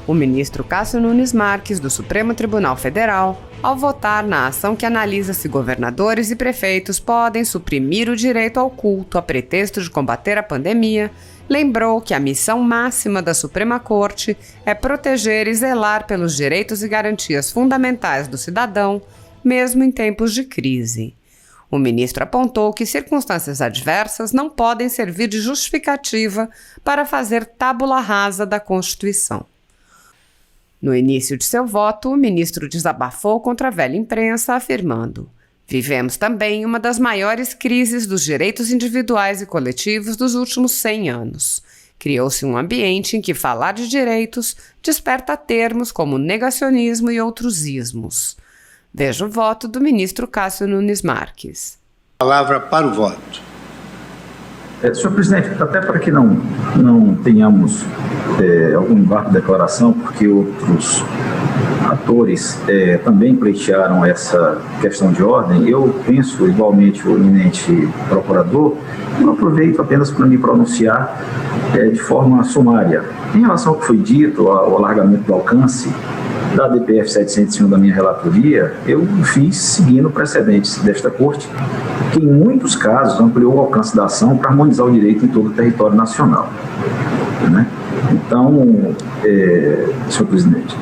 o ministro Cássio Nunes Marques, do Supremo Tribunal Federal, ao votar na ação que analisa se governadores e prefeitos podem suprimir o direito ao culto a pretexto de combater a pandemia, lembrou que a missão máxima da Suprema Corte é proteger e zelar pelos direitos e garantias fundamentais do cidadão, mesmo em tempos de crise. O ministro apontou que circunstâncias adversas não podem servir de justificativa para fazer tábula rasa da Constituição. No início de seu voto, o ministro desabafou contra a velha imprensa, afirmando: "Vivemos também uma das maiores crises dos direitos individuais e coletivos dos últimos 100 anos. Criou-se um ambiente em que falar de direitos desperta termos como negacionismo e outros ismos." Veja o voto do ministro Cássio Nunes Marques. Palavra para o voto. Senhor presidente, até para que não tenhamos algum embargo de declaração, porque outros atores também pleitearam essa questão de ordem, eu penso, igualmente o eminente procurador, eu aproveito apenas para me pronunciar de forma sumária. Em relação ao que foi dito, ao alargamento do alcance da DPF 701 da minha relatoria, eu fiz seguindo precedentes desta Corte, que em muitos casos ampliou o alcance da ação para harmonizar o direito em todo o território nacional. Né? Então, senhor presidente,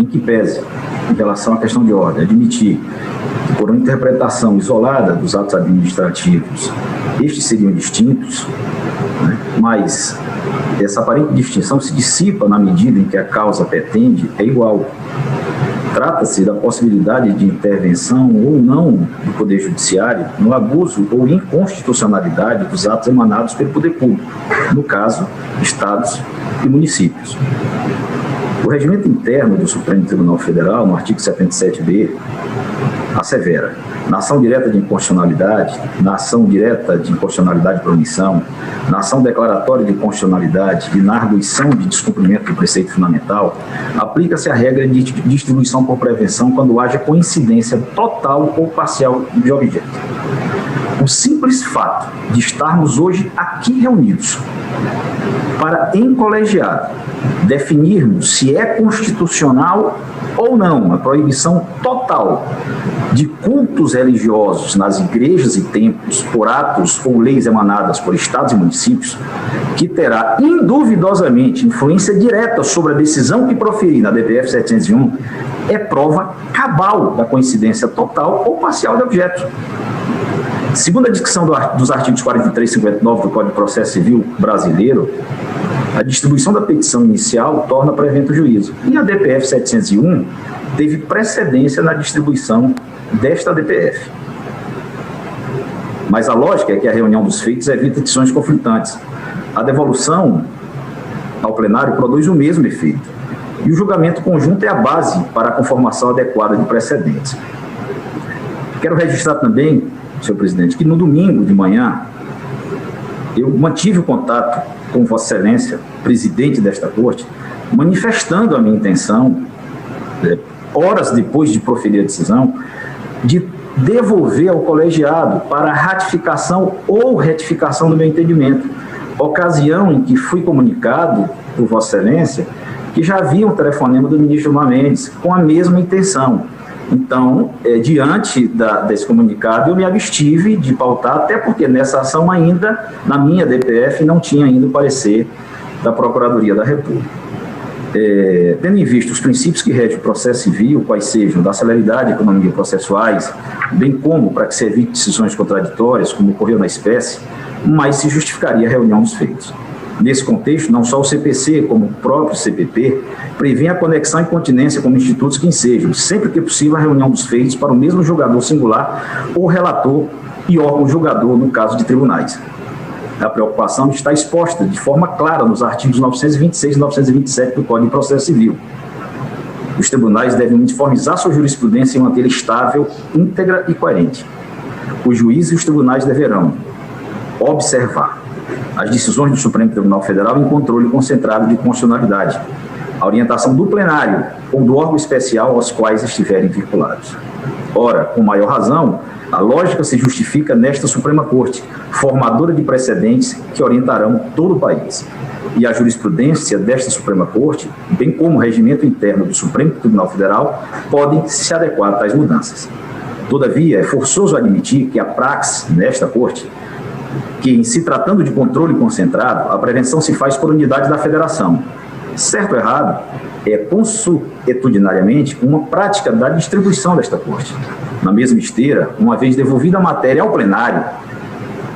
em que pese, em relação à questão de ordem, admitir que por uma interpretação isolada dos atos administrativos, estes seriam distintos, né? Mas essa aparente distinção se dissipa na medida em que a causa pretende é igual. Trata-se da possibilidade de intervenção ou não do Poder Judiciário no abuso ou inconstitucionalidade dos atos emanados pelo Poder Público, no caso, estados e municípios. O regimento interno do Supremo Tribunal Federal, no artigo 77b, assevera: na ação direta de inconstitucionalidade, na ação direta de inconstitucionalidade por omissão, na ação declaratória de inconstitucionalidade e na arguição de descumprimento do preceito fundamental, aplica-se a regra de distribuição por prevenção quando haja coincidência total ou parcial de objeto. O simples fato de estarmos hoje aqui reunidos para, em colegiado, definirmos se é constitucional ou não a proibição total de cultos religiosos nas igrejas e templos por atos ou leis emanadas por estados e municípios, que terá induvidosamente influência direta sobre a decisão que proferir na DPF 701, é prova cabal da coincidência total ou parcial de objeto. Segundo a dicção dos artigos 43 e 59 do Código de Processo Civil brasileiro, a distribuição da petição inicial torna prevento o juízo. E a DPF 701 teve precedência na distribuição desta DPF. Mas a lógica é que a reunião dos feitos evita decisões conflitantes. A devolução ao plenário produz o mesmo efeito. E o julgamento conjunto é a base para a conformação adequada de precedentes. Quero registrar também, senhor presidente, que no domingo de manhã eu mantive o contato com Vossa Excelência, presidente desta Corte, manifestando a minha intenção, horas depois de proferir a decisão, de devolver ao colegiado para a ratificação ou retificação do meu entendimento, ocasião em que fui comunicado por Vossa Excelência que já havia um telefonema do ministro Gilmar Mendes com a mesma intenção. Então, diante desse comunicado, eu me abstive de pautar, até porque nessa ação ainda, na minha DPF, não tinha ainda o parecer da Procuradoria da República. Tendo em vista os princípios que regem o processo civil, quais sejam da celeridade e economia processuais, bem como para que se evite decisões contraditórias, como ocorreu na espécie, mas se justificaria a reunião dos feitos. Nesse contexto, não só o CPC, como o próprio CPP, prevê a conexão e continência como institutos que ensejam, sempre que possível, a reunião dos feitos para o mesmo julgador singular ou relator e órgão julgador no caso de tribunais. A preocupação está exposta de forma clara nos artigos 926 e 927 do Código de Processo Civil. Os tribunais devem uniformizar sua jurisprudência e mantê-la estável, íntegra e coerente. Os juízes e os tribunais deverão observar as decisões do Supremo Tribunal Federal em controle concentrado de constitucionalidade, a orientação do plenário ou do órgão especial aos quais estiverem vinculados. Ora, com maior razão, A lógica se justifica nesta Suprema Corte, formadora de precedentes que orientarão todo o país. E a jurisprudência desta Suprema Corte, bem como o regimento interno do Supremo Tribunal Federal, podem se adequar a tais mudanças. Todavia, é forçoso admitir que a praxe nesta Corte, que em se tratando de controle concentrado, a prevenção se faz por unidade da federação. Certo ou errado, é consuetudinariamente uma prática da distribuição desta Corte. Na mesma esteira, uma vez devolvida a matéria ao plenário,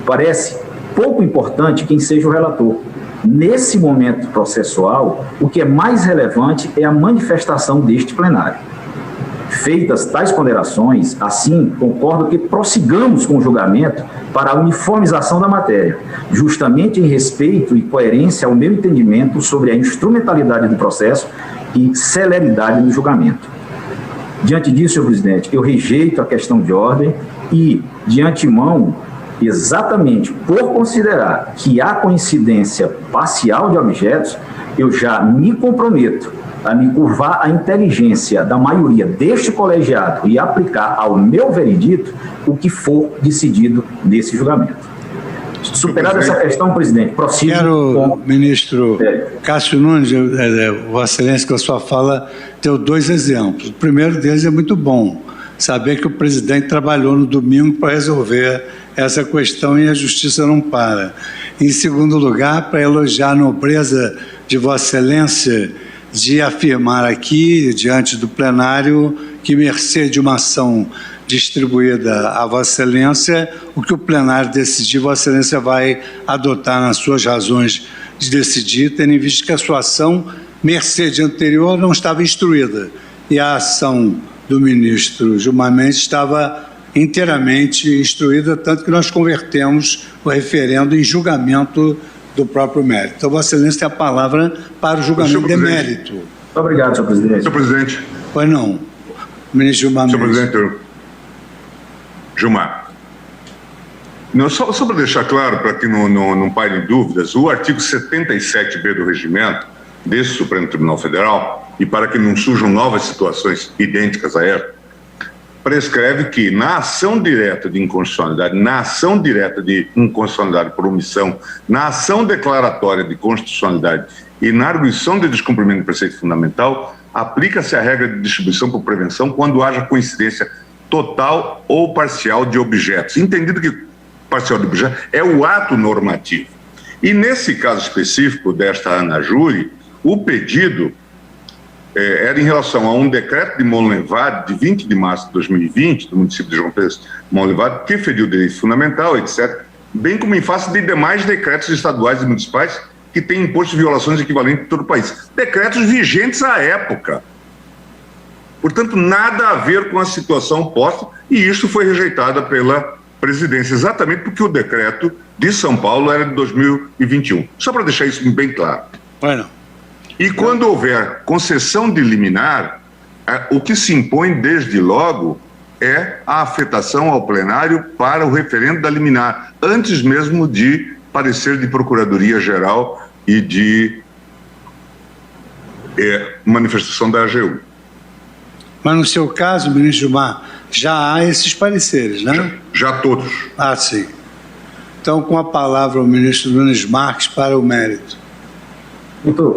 parece pouco importante quem seja o relator. Nesse momento processual, o que é mais relevante é a manifestação deste plenário. Feitas tais ponderações, assim, concordo que prossigamos com o julgamento para a uniformização da matéria, justamente em respeito e coerência ao meu entendimento sobre a instrumentalidade do processo e celeridade do julgamento. Diante disso, senhor presidente, eu rejeito a questão de ordem e, de antemão, exatamente por considerar que há coincidência parcial de objetos, eu já me comprometo a me curvar à inteligência da maioria deste colegiado e aplicar ao meu veredito o que for decidido nesse julgamento. Superada essa questão, presidente, prossigo com... Ministro Cássio Nunes, Vossa Excelência, com a sua fala, deu 2 exemplos. O primeiro deles é muito bom, saber que o presidente trabalhou no domingo para resolver essa questão e a justiça não para. Em segundo lugar, para elogiar a nobreza de Vossa Excelência de afirmar aqui, diante do plenário, que, mercê de uma ação distribuída a Vossa Excelência, o que o plenário decidir, Vossa Excelência vai adotar nas suas razões de decidir, tendo em vista que a sua ação, mercê de anterior, não estava instruída, e a ação do ministro Gilmar Mendes estava inteiramente instruída, tanto que nós convertemos o referendo em julgamento do próprio mérito. Então, Vossa Excelência tem a palavra para o julgamento de mérito. Muito obrigado, senhor presidente. Senhor presidente. Pois não. Ministro Gilmar Mendes. Senhor presidente, Gilmar. Não, só para deixar claro, para que não pairem dúvidas, o artigo 77b do regimento desse Supremo Tribunal Federal, e para que não surjam novas situações idênticas a essa, prescreve que na ação direta de inconstitucionalidade por omissão, na ação declaratória de constitucionalidade e na arguição de descumprimento do preceito fundamental, aplica-se a regra de distribuição por prevenção quando haja coincidência total ou parcial de objetos. Entendido que parcial de objetos é o ato normativo. E nesse caso específico desta ANAJURE, o pedido era em relação a um decreto de Monlevade, de 20 de março de 2020, do município de João Pedro Monlevade, que feriu o direito fundamental, etc., bem como em face de demais decretos estaduais e municipais que têm imposto de violações equivalentes em todo o país. Decretos vigentes à época. Portanto, nada a ver com a situação posta, e isso foi rejeitado pela presidência, exatamente porque o decreto de São Paulo era de 2021. Só para deixar isso bem claro. Bueno. E quando houver concessão de liminar, o que se impõe desde logo é a afetação ao plenário para o referendo da liminar, antes mesmo de parecer de Procuradoria-Geral e de manifestação da AGU. Mas no seu caso, ministro Gilmar, já há esses pareceres, né? Já todos. Ah, sim. Então, com a palavra o ministro Nunes Marques para o mérito.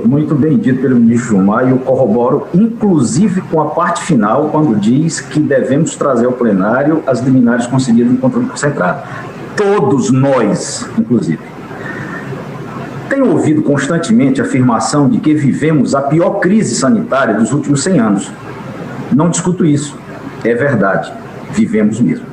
Muito bem dito pelo ministro Gilmar, e eu corroboro, inclusive com a parte final, quando diz que devemos trazer ao plenário as liminares concedidas no controle concentrado. Todos nós, inclusive. Tenho ouvido constantemente a afirmação de que vivemos a pior crise sanitária dos últimos 100 anos. Não discuto isso. É verdade. Vivemos mesmo.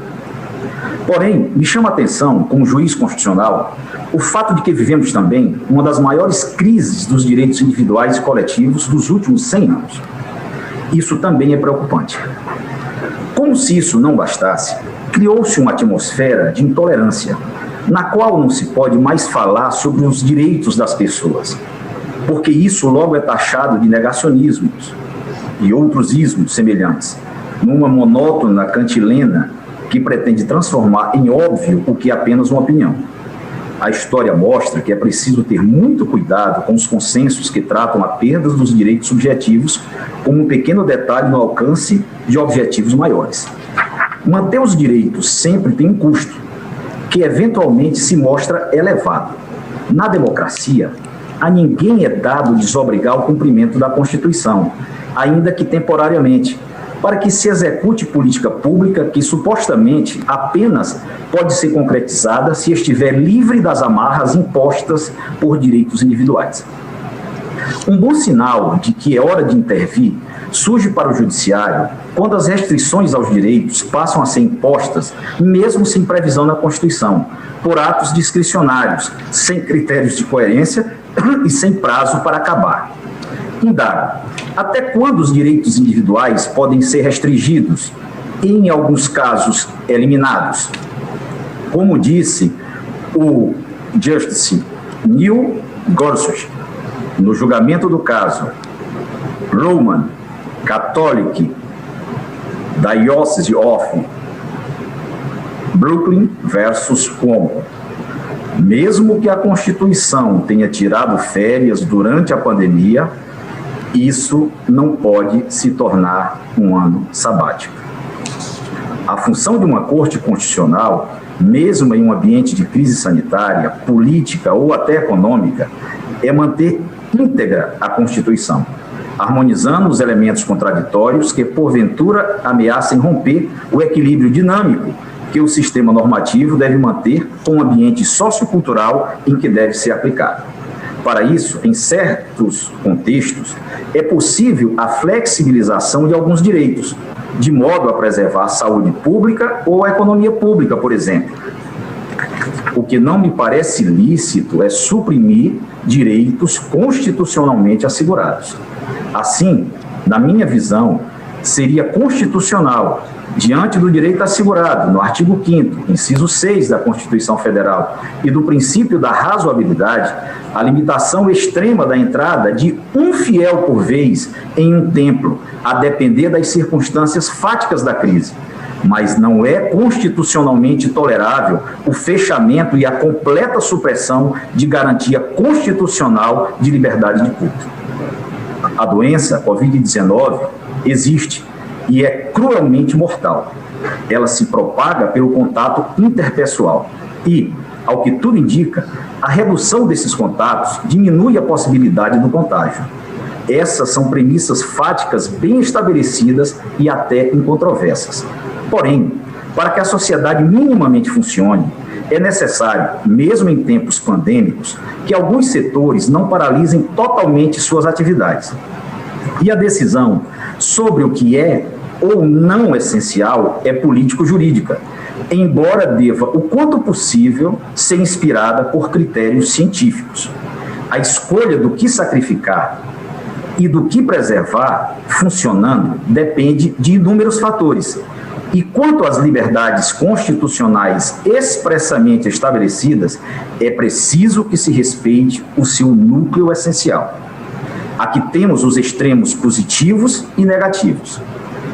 Porém, me chama a atenção, como juiz constitucional, o fato de que vivemos também uma das maiores crises dos direitos individuais e coletivos dos últimos 100 anos. Isso também é preocupante. Como se isso não bastasse, criou-se uma atmosfera de intolerância, na qual não se pode mais falar sobre os direitos das pessoas, porque isso logo é taxado de negacionismos e outros ismos semelhantes, numa monótona cantilena que pretende transformar em óbvio o que é apenas uma opinião. A história mostra que é preciso ter muito cuidado com os consensos que tratam a perda dos direitos subjetivos como um pequeno detalhe no alcance de objetivos maiores. Manter os direitos sempre tem um custo, que eventualmente se mostra elevado. Na democracia, a ninguém é dado desobrigar o cumprimento da Constituição, ainda que temporariamente, para que se execute política pública que supostamente apenas pode ser concretizada se estiver livre das amarras impostas por direitos individuais. Um bom sinal de que é hora de intervir surge para o judiciário quando as restrições aos direitos passam a ser impostas, mesmo sem previsão na Constituição, por atos discricionários, sem critérios de coerência e sem prazo para acabar. Indago, até quando os direitos individuais podem ser restringidos e, em alguns casos, eliminados? Como disse o Justice Neil Gorsuch, no julgamento do caso Roman Catholic Diocese of Brooklyn versus Cuomo, mesmo que a Constituição tenha tirado férias durante a pandemia, isso não pode se tornar um ano sabático. A função de uma Corte Constitucional, mesmo em um ambiente de crise sanitária, política ou até econômica, é manter íntegra a Constituição, harmonizando os elementos contraditórios que, porventura, ameacem romper o equilíbrio dinâmico que o sistema normativo deve manter com o ambiente sociocultural em que deve ser aplicado. Para isso, em certos contextos, é possível a flexibilização de alguns direitos, de modo a preservar a saúde pública ou a economia pública, por exemplo. O que não me parece lícito é suprimir direitos constitucionalmente assegurados. Assim, na minha visão, seria constitucional, diante do direito assegurado no artigo 5º, inciso 6 da Constituição Federal e do princípio da razoabilidade, a limitação extrema da entrada de um fiel por vez em um templo, a depender das circunstâncias fáticas da crise. Mas não é constitucionalmente tolerável o fechamento e a completa supressão de garantia constitucional de liberdade de culto. A doença Covid-19 existe e é cruelmente mortal. Ela se propaga pelo contato interpessoal e, ao que tudo indica, a redução desses contatos diminui a possibilidade do contágio. Essas são premissas fáticas bem estabelecidas e até incontroversas. Porém, para que a sociedade minimamente funcione, é necessário, mesmo em tempos pandêmicos, que alguns setores não paralisem totalmente suas atividades. E a decisão sobre o que é ou não essencial é político-jurídica, embora deva, o quanto possível, ser inspirada por critérios científicos. A escolha do que sacrificar e do que preservar, funcionando, depende de inúmeros fatores. E quanto às liberdades constitucionais expressamente estabelecidas, é preciso que se respeite o seu núcleo essencial. Aqui temos os extremos positivos e negativos.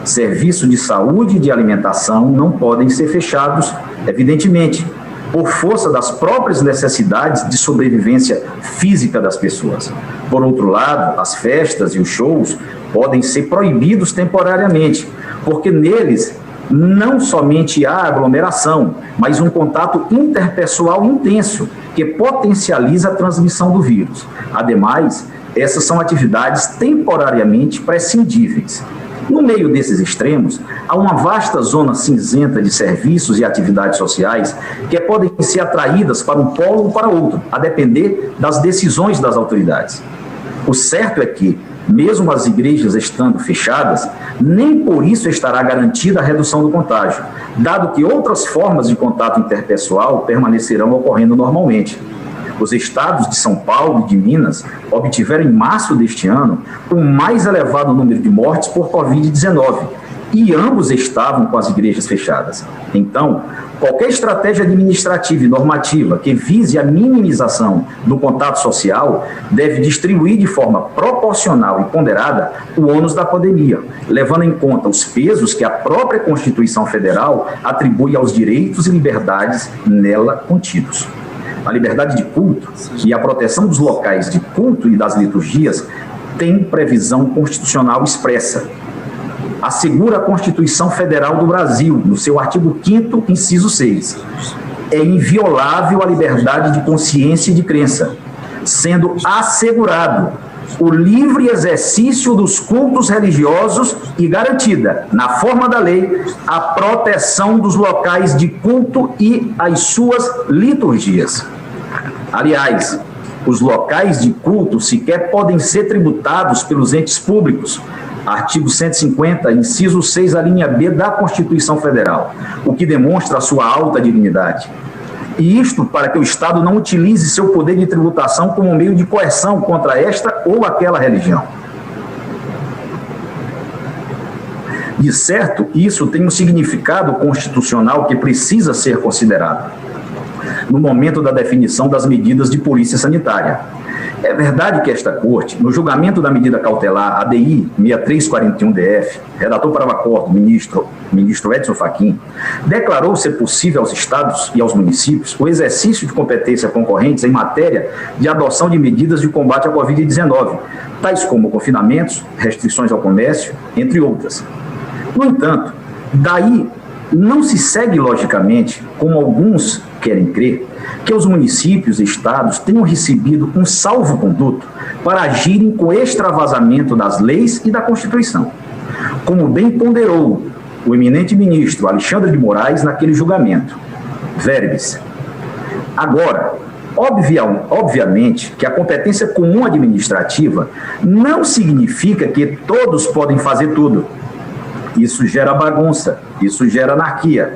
Serviços de saúde e de alimentação não podem ser fechados, evidentemente, por força das próprias necessidades de sobrevivência física das pessoas. Por outro lado, as festas e os shows podem ser proibidos temporariamente, porque neles não somente há aglomeração, mas um contato interpessoal intenso, que potencializa a transmissão do vírus. Ademais, essas são atividades temporariamente prescindíveis. No meio desses extremos, há uma vasta zona cinzenta de serviços e atividades sociais que podem ser atraídas para um polo ou para outro, a depender das decisões das autoridades. O certo é que, mesmo as igrejas estando fechadas, nem por isso estará garantida a redução do contágio, dado que outras formas de contato interpessoal permanecerão ocorrendo normalmente. Os estados de São Paulo e de Minas obtiveram em março deste ano o mais elevado número de mortes por Covid-19 e ambos estavam com as igrejas fechadas. Então, qualquer estratégia administrativa e normativa que vise a minimização do contato social deve distribuir de forma proporcional e ponderada o ônus da pandemia, levando em conta os pesos que a própria Constituição Federal atribui aos direitos e liberdades nela contidos. A liberdade de culto e a proteção dos locais de culto e das liturgias tem previsão constitucional expressa. assegura a Constituição Federal do Brasil, no seu artigo 5º, inciso 6. É inviolável a liberdade de consciência e de crença, sendo assegurado o livre exercício dos cultos religiosos e garantida, na forma da lei, a proteção dos locais de culto e as suas liturgias. Aliás, os locais de culto sequer podem ser tributados pelos entes públicos. Artigo 150, inciso 6, a linha B da Constituição Federal, o que demonstra a sua alta dignidade. E isto para que o Estado não utilize seu poder de tributação como meio de coerção contra esta ou aquela religião. De certo, isso tem um significado constitucional que precisa ser considerado no momento da definição das medidas de polícia sanitária. É verdade que esta Corte, no julgamento da medida cautelar ADI 6341-DF, redator para o acordo, ministro Edson Fachin, declarou ser possível aos estados e aos municípios o exercício de competências concorrentes em matéria de adoção de medidas de combate à Covid-19, tais como confinamentos, restrições ao comércio, entre outras. No entanto, daí não se segue logicamente, como alguns querem crer, que os municípios e estados tenham recebido um salvo-conduto para agirem com extravasamento das leis e da Constituição, como bem ponderou o eminente ministro Alexandre de Moraes naquele julgamento. Verbis. Agora, obviamente que a competência comum administrativa não significa que todos podem fazer tudo. Isso gera bagunça, isso gera anarquia.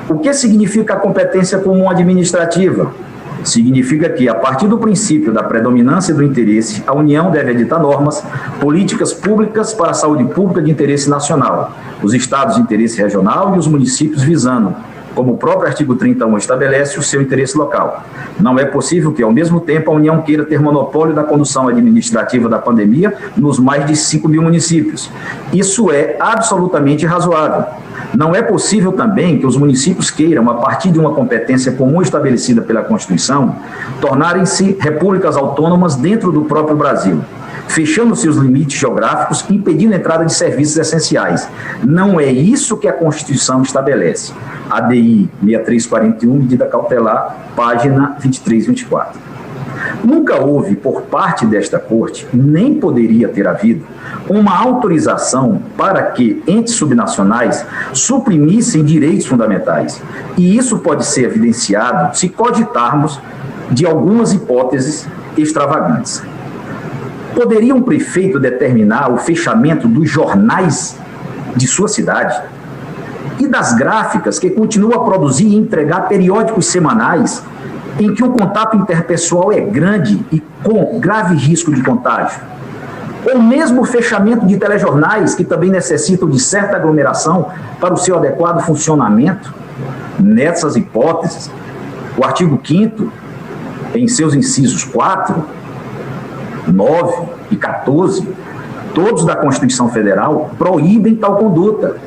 O que significa a competência comum administrativa? Significa que, a partir do princípio da predominância do interesse, a União deve editar normas, políticas públicas para a saúde pública de interesse nacional, os estados de interesse regional e os municípios visando, como o próprio artigo 31 estabelece, o seu interesse local. Não é possível que, ao mesmo tempo, a União queira ter monopólio da condução administrativa da pandemia nos mais de 5 mil municípios. Isso é absolutamente irrazoável. Não é possível também que os municípios queiram, a partir de uma competência comum estabelecida pela Constituição, tornarem-se repúblicas autônomas dentro do próprio Brasil, fechando seus limites geográficos, impedindo a entrada de serviços essenciais. Não é isso que a Constituição estabelece. ADI 6341, medida cautelar, página 23 e 24. Nunca houve, por parte desta Corte, nem poderia ter havido, uma autorização para que entes subnacionais suprimissem direitos fundamentais. E isso pode ser evidenciado se cogitarmos de algumas hipóteses extravagantes. Poderia um prefeito determinar o fechamento dos jornais de sua cidade e das gráficas que continuam a produzir e entregar periódicos semanais em que o contato interpessoal é grande e com grave risco de contágio? Ou mesmo o fechamento de telejornais que também necessitam de certa aglomeração para o seu adequado funcionamento? Nessas hipóteses, o artigo 5º, em seus incisos 4, 9 e 14, todos da Constituição Federal, proíbem tal conduta,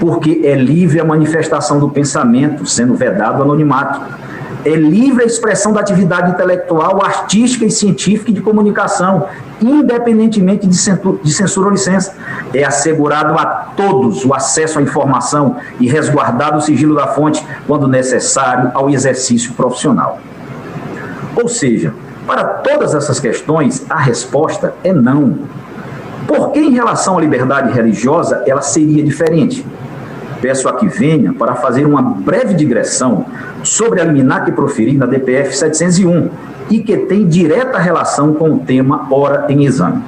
porque é livre a manifestação do pensamento, sendo vedado o anonimato. É livre a expressão da atividade intelectual, artística e científica e de comunicação, independentemente de censura ou licença. É assegurado a todos o acesso à informação e resguardado o sigilo da fonte, quando necessário, ao exercício profissional. Ou seja, para todas essas questões, a resposta é não. Por que, em relação à liberdade religiosa, ela seria diferente? Peço a que venha para fazer uma breve digressão sobre a liminar que proferi na DPF 701 e que tem direta relação com o tema ora em exame.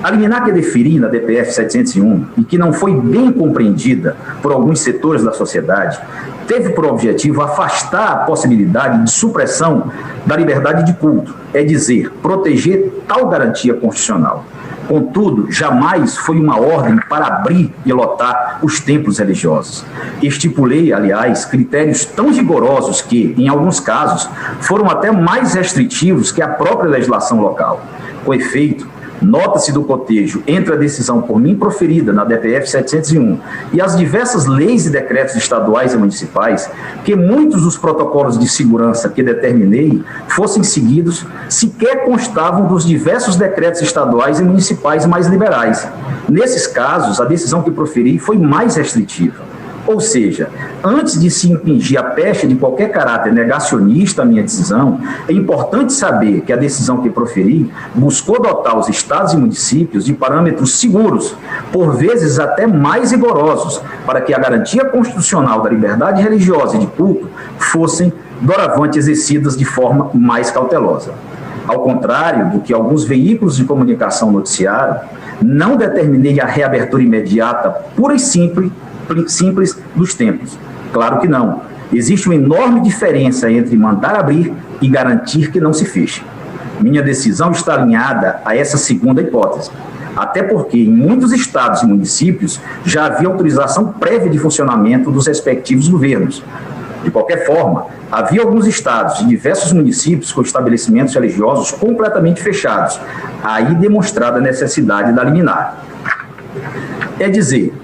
A liminar que deferi na DPF 701 e que não foi bem compreendida por alguns setores da sociedade, teve por objetivo afastar a possibilidade de supressão da liberdade de culto, é dizer, proteger tal garantia constitucional. Contudo, jamais foi uma ordem para abrir e lotar os templos religiosos. Estipulei, aliás, critérios tão rigorosos que, em alguns casos, foram até mais restritivos que a própria legislação local. Com efeito, nota-se do cotejo entre a decisão por mim proferida na DPF 701 e as diversas leis e decretos estaduais e municipais que muitos dos protocolos de segurança que determinei fossem seguidos sequer constavam dos diversos decretos estaduais e municipais mais liberais. Nesses casos, a decisão que proferi foi mais restritiva. Ou seja, antes de se impingir a pecha de qualquer caráter negacionista à minha decisão, é importante saber que a decisão que proferi buscou dotar os estados e municípios de parâmetros seguros, por vezes até mais rigorosos, para que a garantia constitucional da liberdade religiosa e de culto fossem doravante exercidas de forma mais cautelosa. Ao contrário do que alguns veículos de comunicação noticiaram, não determinei a reabertura imediata, pura e simples dos templos. Claro que não. Existe uma enorme diferença entre mandar abrir e garantir que não se feche. Minha decisão está alinhada a essa segunda hipótese. Até porque em muitos estados e municípios já havia autorização prévia de funcionamento dos respectivos governos. De qualquer forma, havia alguns estados e diversos municípios com estabelecimentos religiosos completamente fechados, aí demonstrada a necessidade da liminar. É dizer,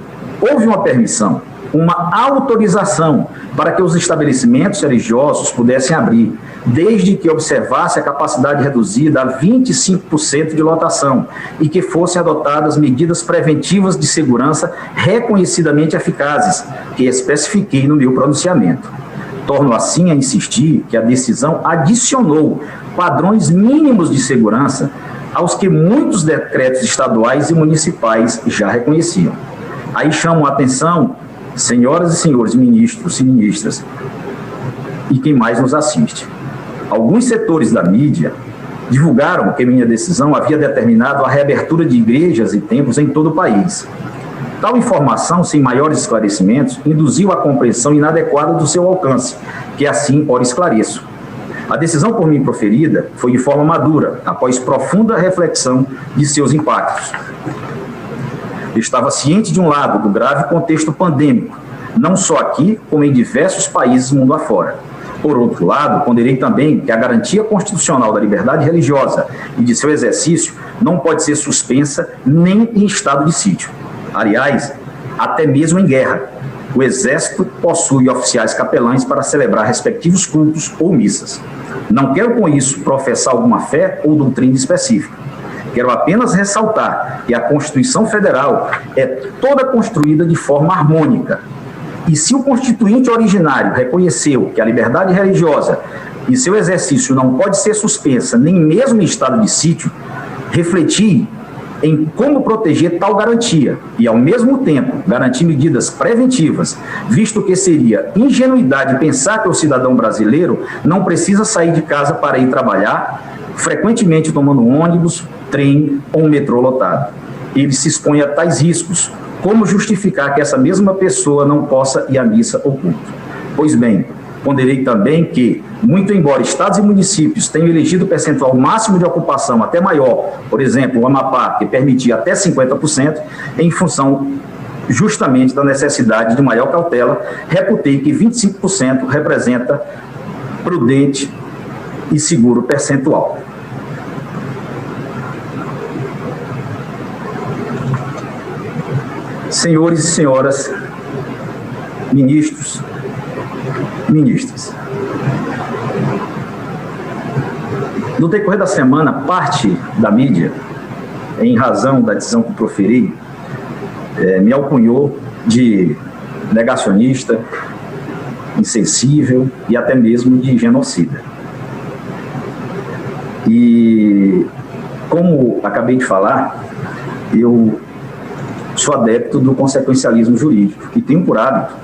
houve uma permissão, uma autorização para que os estabelecimentos religiosos pudessem abrir, desde que observasse a capacidade reduzida a 25% de lotação e que fossem adotadas medidas preventivas de segurança reconhecidamente eficazes, que especifiquei no meu pronunciamento. Torno assim a insistir que a decisão adicionou padrões mínimos de segurança aos que muitos decretos estaduais e municipais já reconheciam. Aí chamo a atenção, senhoras e senhores ministros e ministras, e quem mais nos assiste. Alguns setores da mídia divulgaram que minha decisão havia determinado a reabertura de igrejas e templos em todo o país. Tal informação, sem maiores esclarecimentos, induziu a compreensão inadequada do seu alcance, que assim ora esclareço. A decisão por mim proferida foi de forma madura, após profunda reflexão de seus impactos. Estava ciente, de um lado, do grave contexto pandêmico, não só aqui, como em diversos países mundo afora. Por outro lado, ponderei também que a garantia constitucional da liberdade religiosa e de seu exercício não pode ser suspensa nem em estado de sítio. Aliás, até mesmo em guerra. O Exército possui oficiais capelães para celebrar respectivos cultos ou missas. Não quero com isso professar alguma fé ou doutrina específica. Quero apenas ressaltar que a Constituição Federal é toda construída de forma harmônica. E se o constituinte originário reconheceu que a liberdade religiosa e seu exercício não pode ser suspensa, nem mesmo em estado de sítio, refleti em como proteger tal garantia e, ao mesmo tempo, garantir medidas preventivas, visto que seria ingenuidade pensar que o cidadão brasileiro não precisa sair de casa para ir trabalhar, frequentemente tomando ônibus, trem ou metrô lotado. Ele se expõe a tais riscos. Como justificar que essa mesma pessoa não possa ir à missa ou culto? Pois bem, ponderei também que, muito embora estados e municípios tenham elegido o percentual máximo de ocupação até maior, por exemplo, o Amapá, que permitia até 50%, em função justamente da necessidade de maior cautela, reputei que 25% representa prudente e seguro percentual. Senhores e senhoras, ministros, ministras. No decorrer da semana, parte da mídia, em razão da decisão que proferi, me alcunhou de negacionista, insensível e até mesmo de genocida. E, como acabei de falar, eu sou adepto do consequencialismo jurídico e tenho por hábito,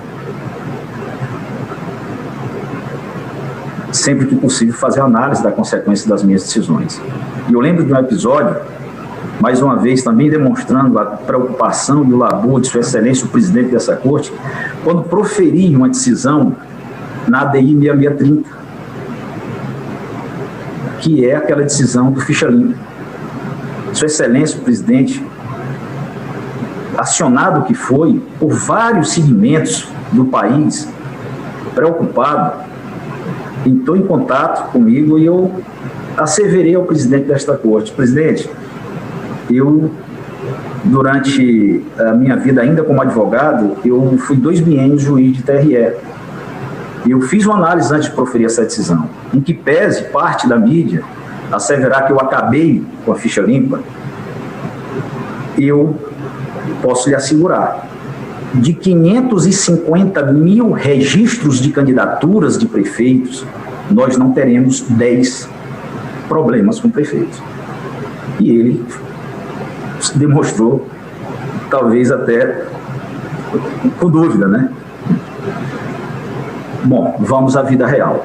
sempre que possível, fazer análise da consequência das minhas decisões. E eu lembro de um episódio, mais uma vez também demonstrando a preocupação e o labor de Sua Excelência, o presidente dessa corte, quando proferi uma decisão na ADI 6630, que é aquela decisão do ficha limpa. Sua Excelência, o presidente, acionado que foi por vários segmentos do país, preocupado, entrou em contato comigo e eu asseverei ao presidente desta corte: presidente, eu, durante a minha vida ainda como advogado, eu fui 2 biênios juiz de TRE. Eu fiz uma análise antes de proferir essa decisão, em que pese parte da mídia asseverar que eu acabei com a ficha limpa, eu posso lhe assegurar, de 550 mil registros de candidaturas de prefeitos, nós não teremos 10 problemas com prefeitos. E ele demonstrou, talvez até com dúvida, né? Bom, vamos à vida real.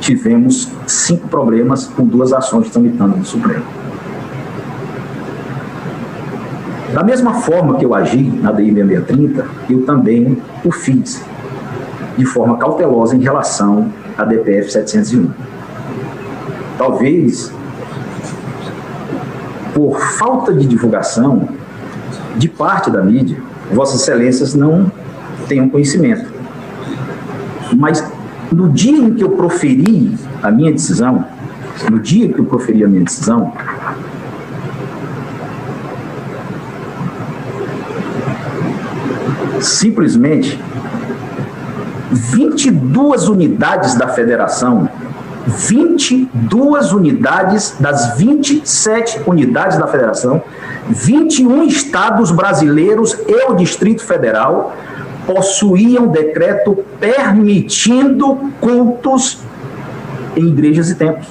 Tivemos 5 problemas com 2 ações tramitando no Supremo. Da mesma forma que eu agi na DI 6630, eu também o fiz de forma cautelosa em relação à DPF 701. Talvez por falta de divulgação de parte da mídia, Vossas Excelências não tenham conhecimento. Mas no dia em que eu proferi a minha decisão, simplesmente 22 unidades da federação, 22 unidades das 27 unidades da federação, 21 estados brasileiros e o Distrito Federal possuíam decreto permitindo cultos em igrejas e templos.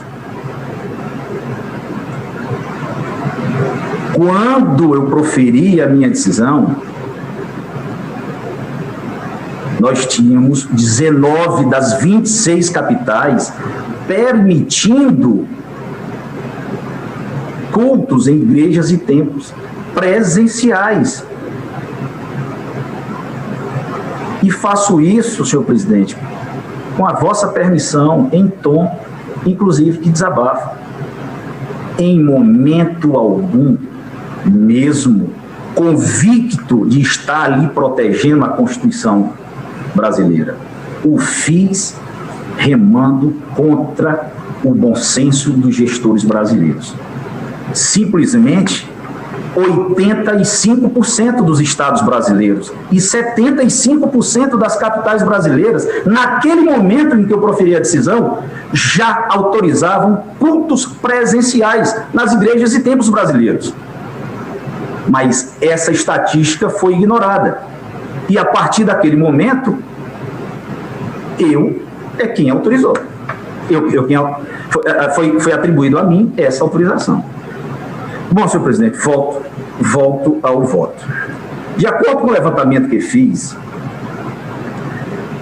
Quando eu proferi a minha decisão, nós tínhamos 19 das 26 capitais permitindo cultos em igrejas e templos presenciais. E faço isso, senhor presidente, com a vossa permissão, em tom, inclusive, de desabafo. Em momento algum, mesmo convicto de estar ali protegendo a Constituição brasileira, o fiz remando contra o bom senso dos gestores brasileiros. Simplesmente 85% dos estados brasileiros e 75% das capitais brasileiras, naquele momento em que eu proferi a decisão, já autorizavam cultos presenciais nas igrejas e templos brasileiros. Mas essa estatística foi ignorada. E a partir daquele momento, quem autorizou. Foi atribuído a mim essa autorização. Bom, senhor presidente, volto ao voto. De acordo com o levantamento que fiz,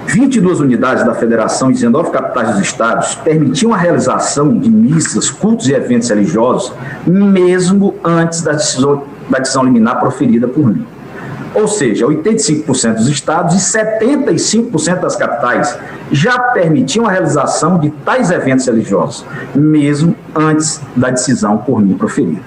22 unidades da federação e 19 capitais dos estados permitiam a realização de missas, cultos e eventos religiosos, mesmo antes da decisão liminar proferida por mim. Ou seja, 85% dos estados e 75% das capitais já permitiam a realização de tais eventos religiosos, mesmo antes da decisão por mim proferida.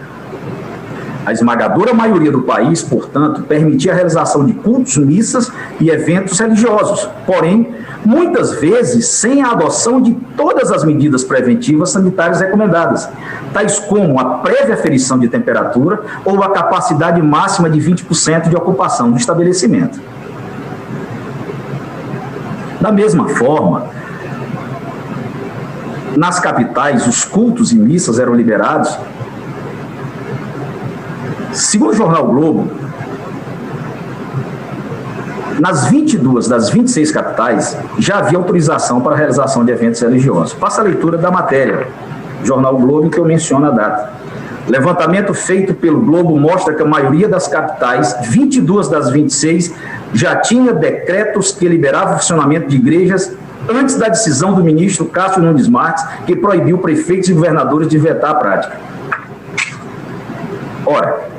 A esmagadora maioria do país, portanto, permitia a realização de cultos, missas e eventos religiosos, porém, muitas vezes sem a adoção de todas as medidas preventivas sanitárias recomendadas, tais como a prévia aferição de temperatura ou a capacidade máxima de 20% de ocupação do estabelecimento. Da mesma forma, nas capitais, os cultos e missas eram liberados. Segundo o jornal Globo, nas 22 das 26 capitais já havia autorização para a realização de eventos religiosos. Faça a leitura da matéria, jornal Globo, em que eu menciono a data. Levantamento feito pelo Globo mostra que a maioria das capitais, 22 das 26, já tinha decretos que liberavam o funcionamento de igrejas antes da decisão do ministro Cássio Nunes Marques, que proibiu prefeitos e governadores de vetar a prática. Ora,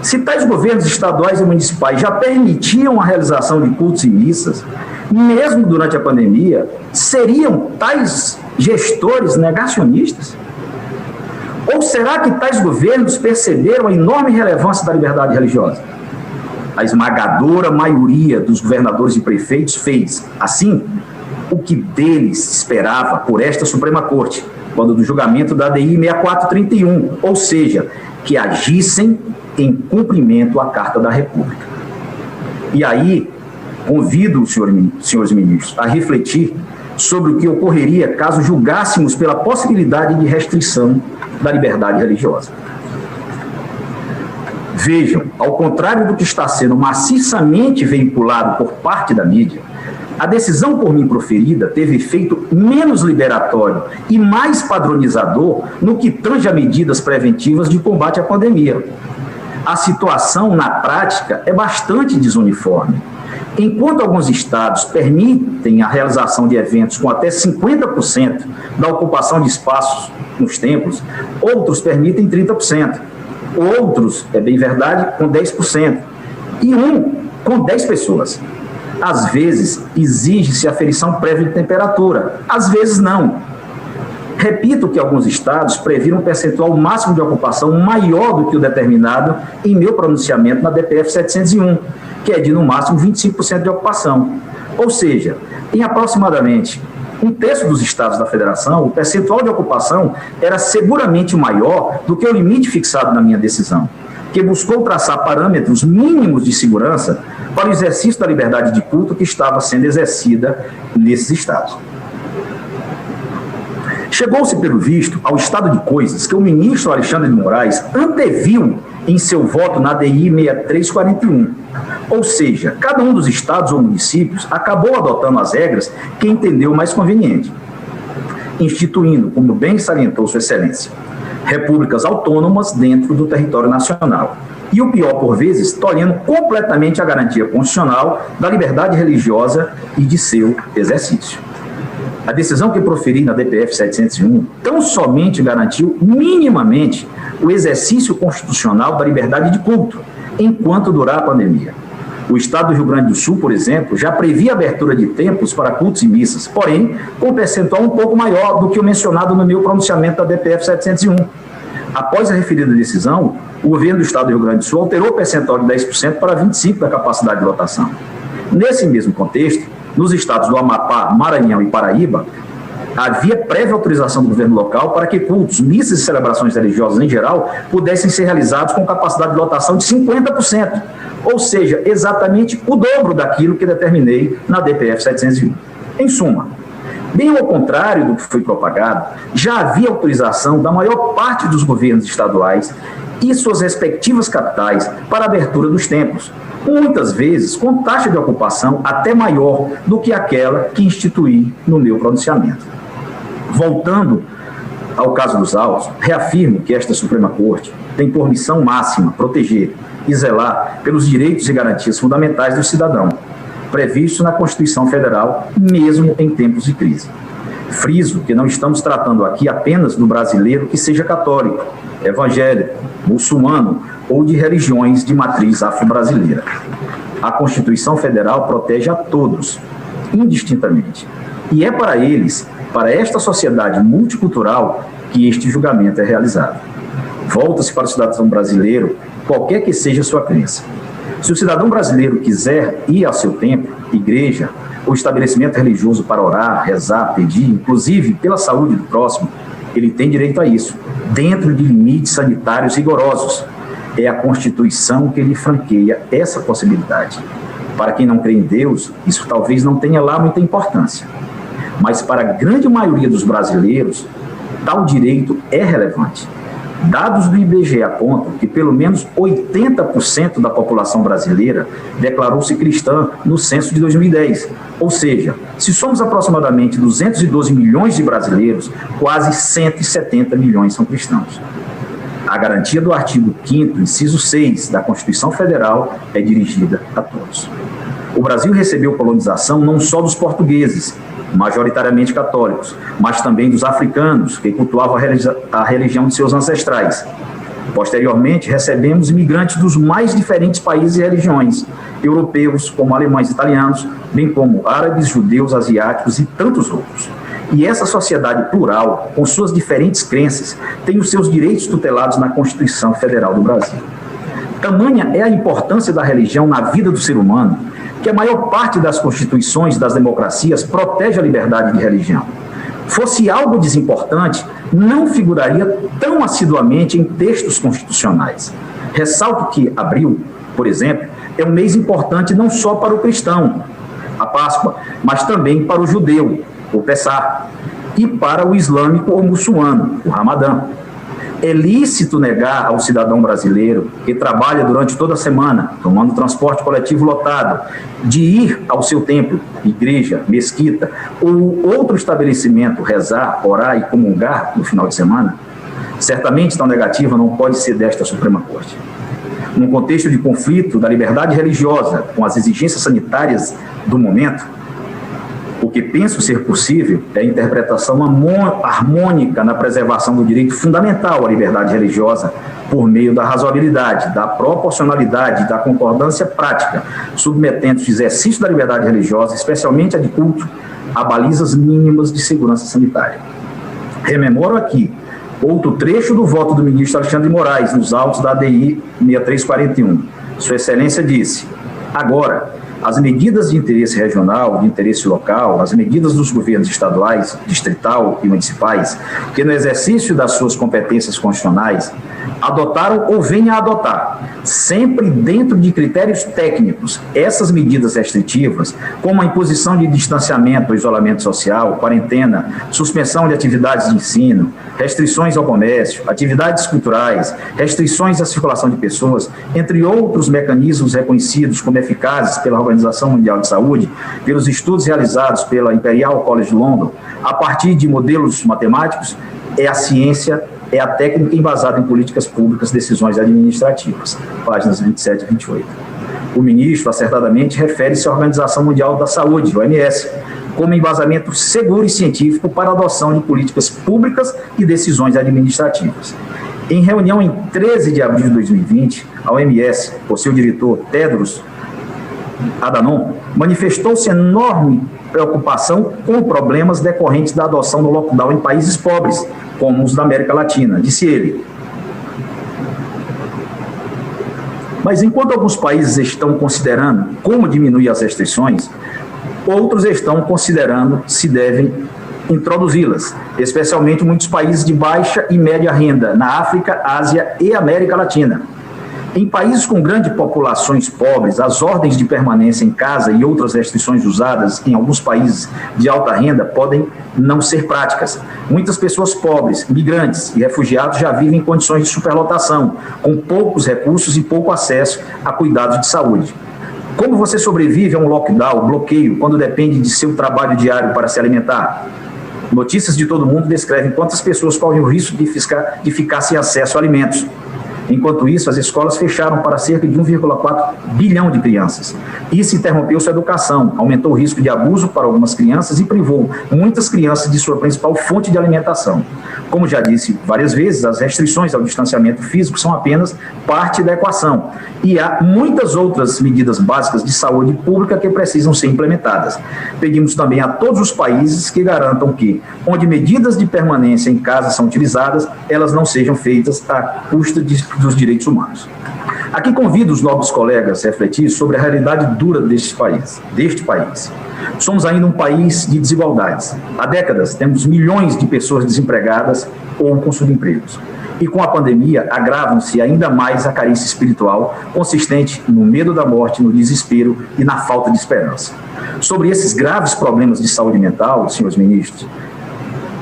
se tais governos estaduais e municipais já permitiam a realização de cultos e missas, mesmo durante a pandemia, seriam tais gestores negacionistas? Ou será que tais governos perceberam a enorme relevância da liberdade religiosa? A esmagadora maioria dos governadores e prefeitos fez, assim, o que deles esperava por esta Suprema Corte, quando do julgamento da DI 6431, ou seja, que agissem em cumprimento à Carta da República. E aí, convido os senhores ministros a refletir sobre o que ocorreria caso julgássemos pela possibilidade de restrição da liberdade religiosa. Vejam, ao contrário do que está sendo maciçamente veiculado por parte da mídia, a decisão por mim proferida teve efeito menos liberatório e mais padronizador no que tange a medidas preventivas de combate à pandemia. A situação, na prática, é bastante desuniforme. Enquanto alguns estados permitem a realização de eventos com até 50% da ocupação de espaços nos templos, outros permitem 30%. Outros, é bem verdade, com 10%. E com 10 pessoas. Às vezes, exige-se aferição prévia de temperatura. Às vezes, não. Repito que alguns estados previram um percentual máximo de ocupação maior do que o determinado em meu pronunciamento na DPF 701, que é de, no máximo, 25% de ocupação. Ou seja, em aproximadamente um terço dos estados da federação, o percentual de ocupação era seguramente maior do que o limite fixado na minha decisão, que buscou traçar parâmetros mínimos de segurança para o exercício da liberdade de culto que estava sendo exercida nesses estados. Chegou-se, pelo visto, ao estado de coisas que o ministro Alexandre de Moraes anteviu em seu voto na DI 6341. Ou seja, cada um dos estados ou municípios acabou adotando as regras que entendeu mais conveniente, instituindo, como bem salientou Sua Excelência, repúblicas autônomas dentro do território nacional. E o pior, por vezes, tolhendo completamente a garantia constitucional da liberdade religiosa e de seu exercício. A decisão que proferi na DPF 701 tão somente garantiu minimamente o exercício constitucional da liberdade de culto, enquanto durar a pandemia. O estado do Rio Grande do Sul, por exemplo, já previa a abertura de templos para cultos e missas, porém, com um percentual um pouco maior do que o mencionado no meu pronunciamento da DPF 701. Após a referida decisão, o governo do estado do Rio Grande do Sul alterou o percentual de 10% para 25% da capacidade de lotação. Nesse mesmo contexto, nos estados do Amapá, Maranhão e Paraíba, havia prévia autorização do governo local para que cultos, missas e celebrações religiosas em geral pudessem ser realizados com capacidade de lotação de 50%, ou seja, exatamente o dobro daquilo que determinei na DPF 701. Em suma, bem ao contrário do que foi propagado, já havia autorização da maior parte dos governos estaduais e suas respectivas capitais para a abertura dos templos, muitas vezes com taxa de ocupação até maior do que aquela que instituí no meu pronunciamento. Voltando ao caso dos autos, reafirmo que esta Suprema Corte tem por missão máxima proteger e zelar pelos direitos e garantias fundamentais do cidadão, previsto na Constituição Federal, mesmo em tempos de crise. Friso que não estamos tratando aqui apenas do brasileiro que seja católico, evangélico, muçulmano ou de religiões de matriz afro-brasileira. A Constituição Federal protege a todos, indistintamente. E é para eles, para esta sociedade multicultural, que este julgamento é realizado. Volta-se para o cidadão brasileiro, qualquer que seja a sua crença. Se o cidadão brasileiro quiser ir ao seu templo, igreja ou estabelecimento religioso para orar, rezar, pedir, inclusive pela saúde do próximo, ele tem direito a isso, dentro de limites sanitários rigorosos. É a Constituição que lhe franqueia essa possibilidade. Para quem não crê em Deus, isso talvez não tenha lá muita importância. Mas para a grande maioria dos brasileiros, tal direito é relevante. Dados do IBGE apontam que pelo menos 80% da população brasileira declarou-se cristã no censo de 2010. Ou seja, se somos aproximadamente 212 milhões de brasileiros, quase 170 milhões são cristãos. A garantia do artigo 5º, inciso 6 da Constituição Federal é dirigida a todos. O Brasil recebeu colonização não só dos portugueses, majoritariamente católicos, mas também dos africanos, que cultuavam a religião de seus ancestrais. Posteriormente, recebemos imigrantes dos mais diferentes países e religiões, europeus, como alemães e italianos, bem como árabes, judeus, asiáticos e tantos outros. E essa sociedade plural, com suas diferentes crenças, tem os seus direitos tutelados na Constituição Federal do Brasil. Tamanha é a importância da religião na vida do ser humano, que a maior parte das constituições das democracias protege a liberdade de religião. Fosse algo desimportante, não figuraria tão assiduamente em textos constitucionais. Ressalto que abril, por exemplo, é um mês importante não só para o cristão, a Páscoa, mas também para o judeu, o Pessah, e para o islâmico ou muçulmano, o Ramadã. É lícito negar ao cidadão brasileiro que trabalha durante toda a semana, tomando transporte coletivo lotado, de ir ao seu templo, igreja, mesquita ou outro estabelecimento rezar, orar e comungar no final de semana? Certamente tal negativa não pode ser desta Suprema Corte. Num contexto de conflito da liberdade religiosa com as exigências sanitárias do momento, o que penso ser possível é a interpretação harmônica na preservação do direito fundamental à liberdade religiosa por meio da razoabilidade, da proporcionalidade e da concordância prática, submetendo o exercício da liberdade religiosa, especialmente a de culto, a balizas mínimas de segurança sanitária. Rememoro aqui outro trecho do voto do ministro Alexandre de Moraes nos autos da ADI 6341. Sua Excelência disse: agora, as medidas de interesse regional, de interesse local, as medidas dos governos estaduais, distrital e municipais, que no exercício das suas competências constitucionais, adotaram ou venham a adotar, sempre dentro de critérios técnicos, essas medidas restritivas, como a imposição de distanciamento ou isolamento social, quarentena, suspensão de atividades de ensino, restrições ao comércio, atividades culturais, restrições à circulação de pessoas, entre outros mecanismos reconhecidos como eficazes pela Organização Mundial de Saúde, pelos estudos realizados pela Imperial College London, a partir de modelos matemáticos, é a ciência, é a técnica embasada em políticas públicas, decisões administrativas. Páginas 27 e 28. O ministro, acertadamente, refere-se à Organização Mundial da Saúde, OMS, como embasamento seguro e científico para a adoção de políticas públicas e decisões administrativas. Em reunião em 13 de abril de 2020, a OMS, por seu diretor Tedros Adhanom, manifestou-se enorme preocupação com problemas decorrentes da adoção do lockdown em países pobres, como os da América Latina, disse ele. Mas enquanto alguns países estão considerando como diminuir as restrições, outros estão considerando se devem introduzi-las, especialmente muitos países de baixa e média renda, na África, Ásia e América Latina. Em países com grandes populações pobres, as ordens de permanência em casa e outras restrições usadas em alguns países de alta renda podem não ser práticas. Muitas pessoas pobres, migrantes e refugiados já vivem em condições de superlotação, com poucos recursos e pouco acesso a cuidados de saúde. Como você sobrevive a um lockdown, bloqueio, quando depende de seu trabalho diário para se alimentar? Notícias de todo mundo descrevem quantas pessoas correm o risco de ficar sem acesso a alimentos. Enquanto isso, as escolas fecharam para cerca de 1,4 bilhão de crianças. Isso interrompeu sua educação, aumentou o risco de abuso para algumas crianças e privou muitas crianças de sua principal fonte de alimentação. Como já disse várias vezes, as restrições ao distanciamento físico são apenas parte da equação. E há muitas outras medidas básicas de saúde pública que precisam ser implementadas. Pedimos também a todos os países que garantam que, onde medidas de permanência em casa são utilizadas, elas não sejam feitas à custa dos direitos humanos. Aqui convido os nobres colegas a refletir sobre a realidade dura deste país. Somos ainda um país de desigualdades. Há décadas temos milhões de pessoas desempregadas ou com subempregos. E com a pandemia agravam-se ainda mais a carência espiritual, consistente no medo da morte, no desespero e na falta de esperança. Sobre esses graves problemas de saúde mental, senhores ministros,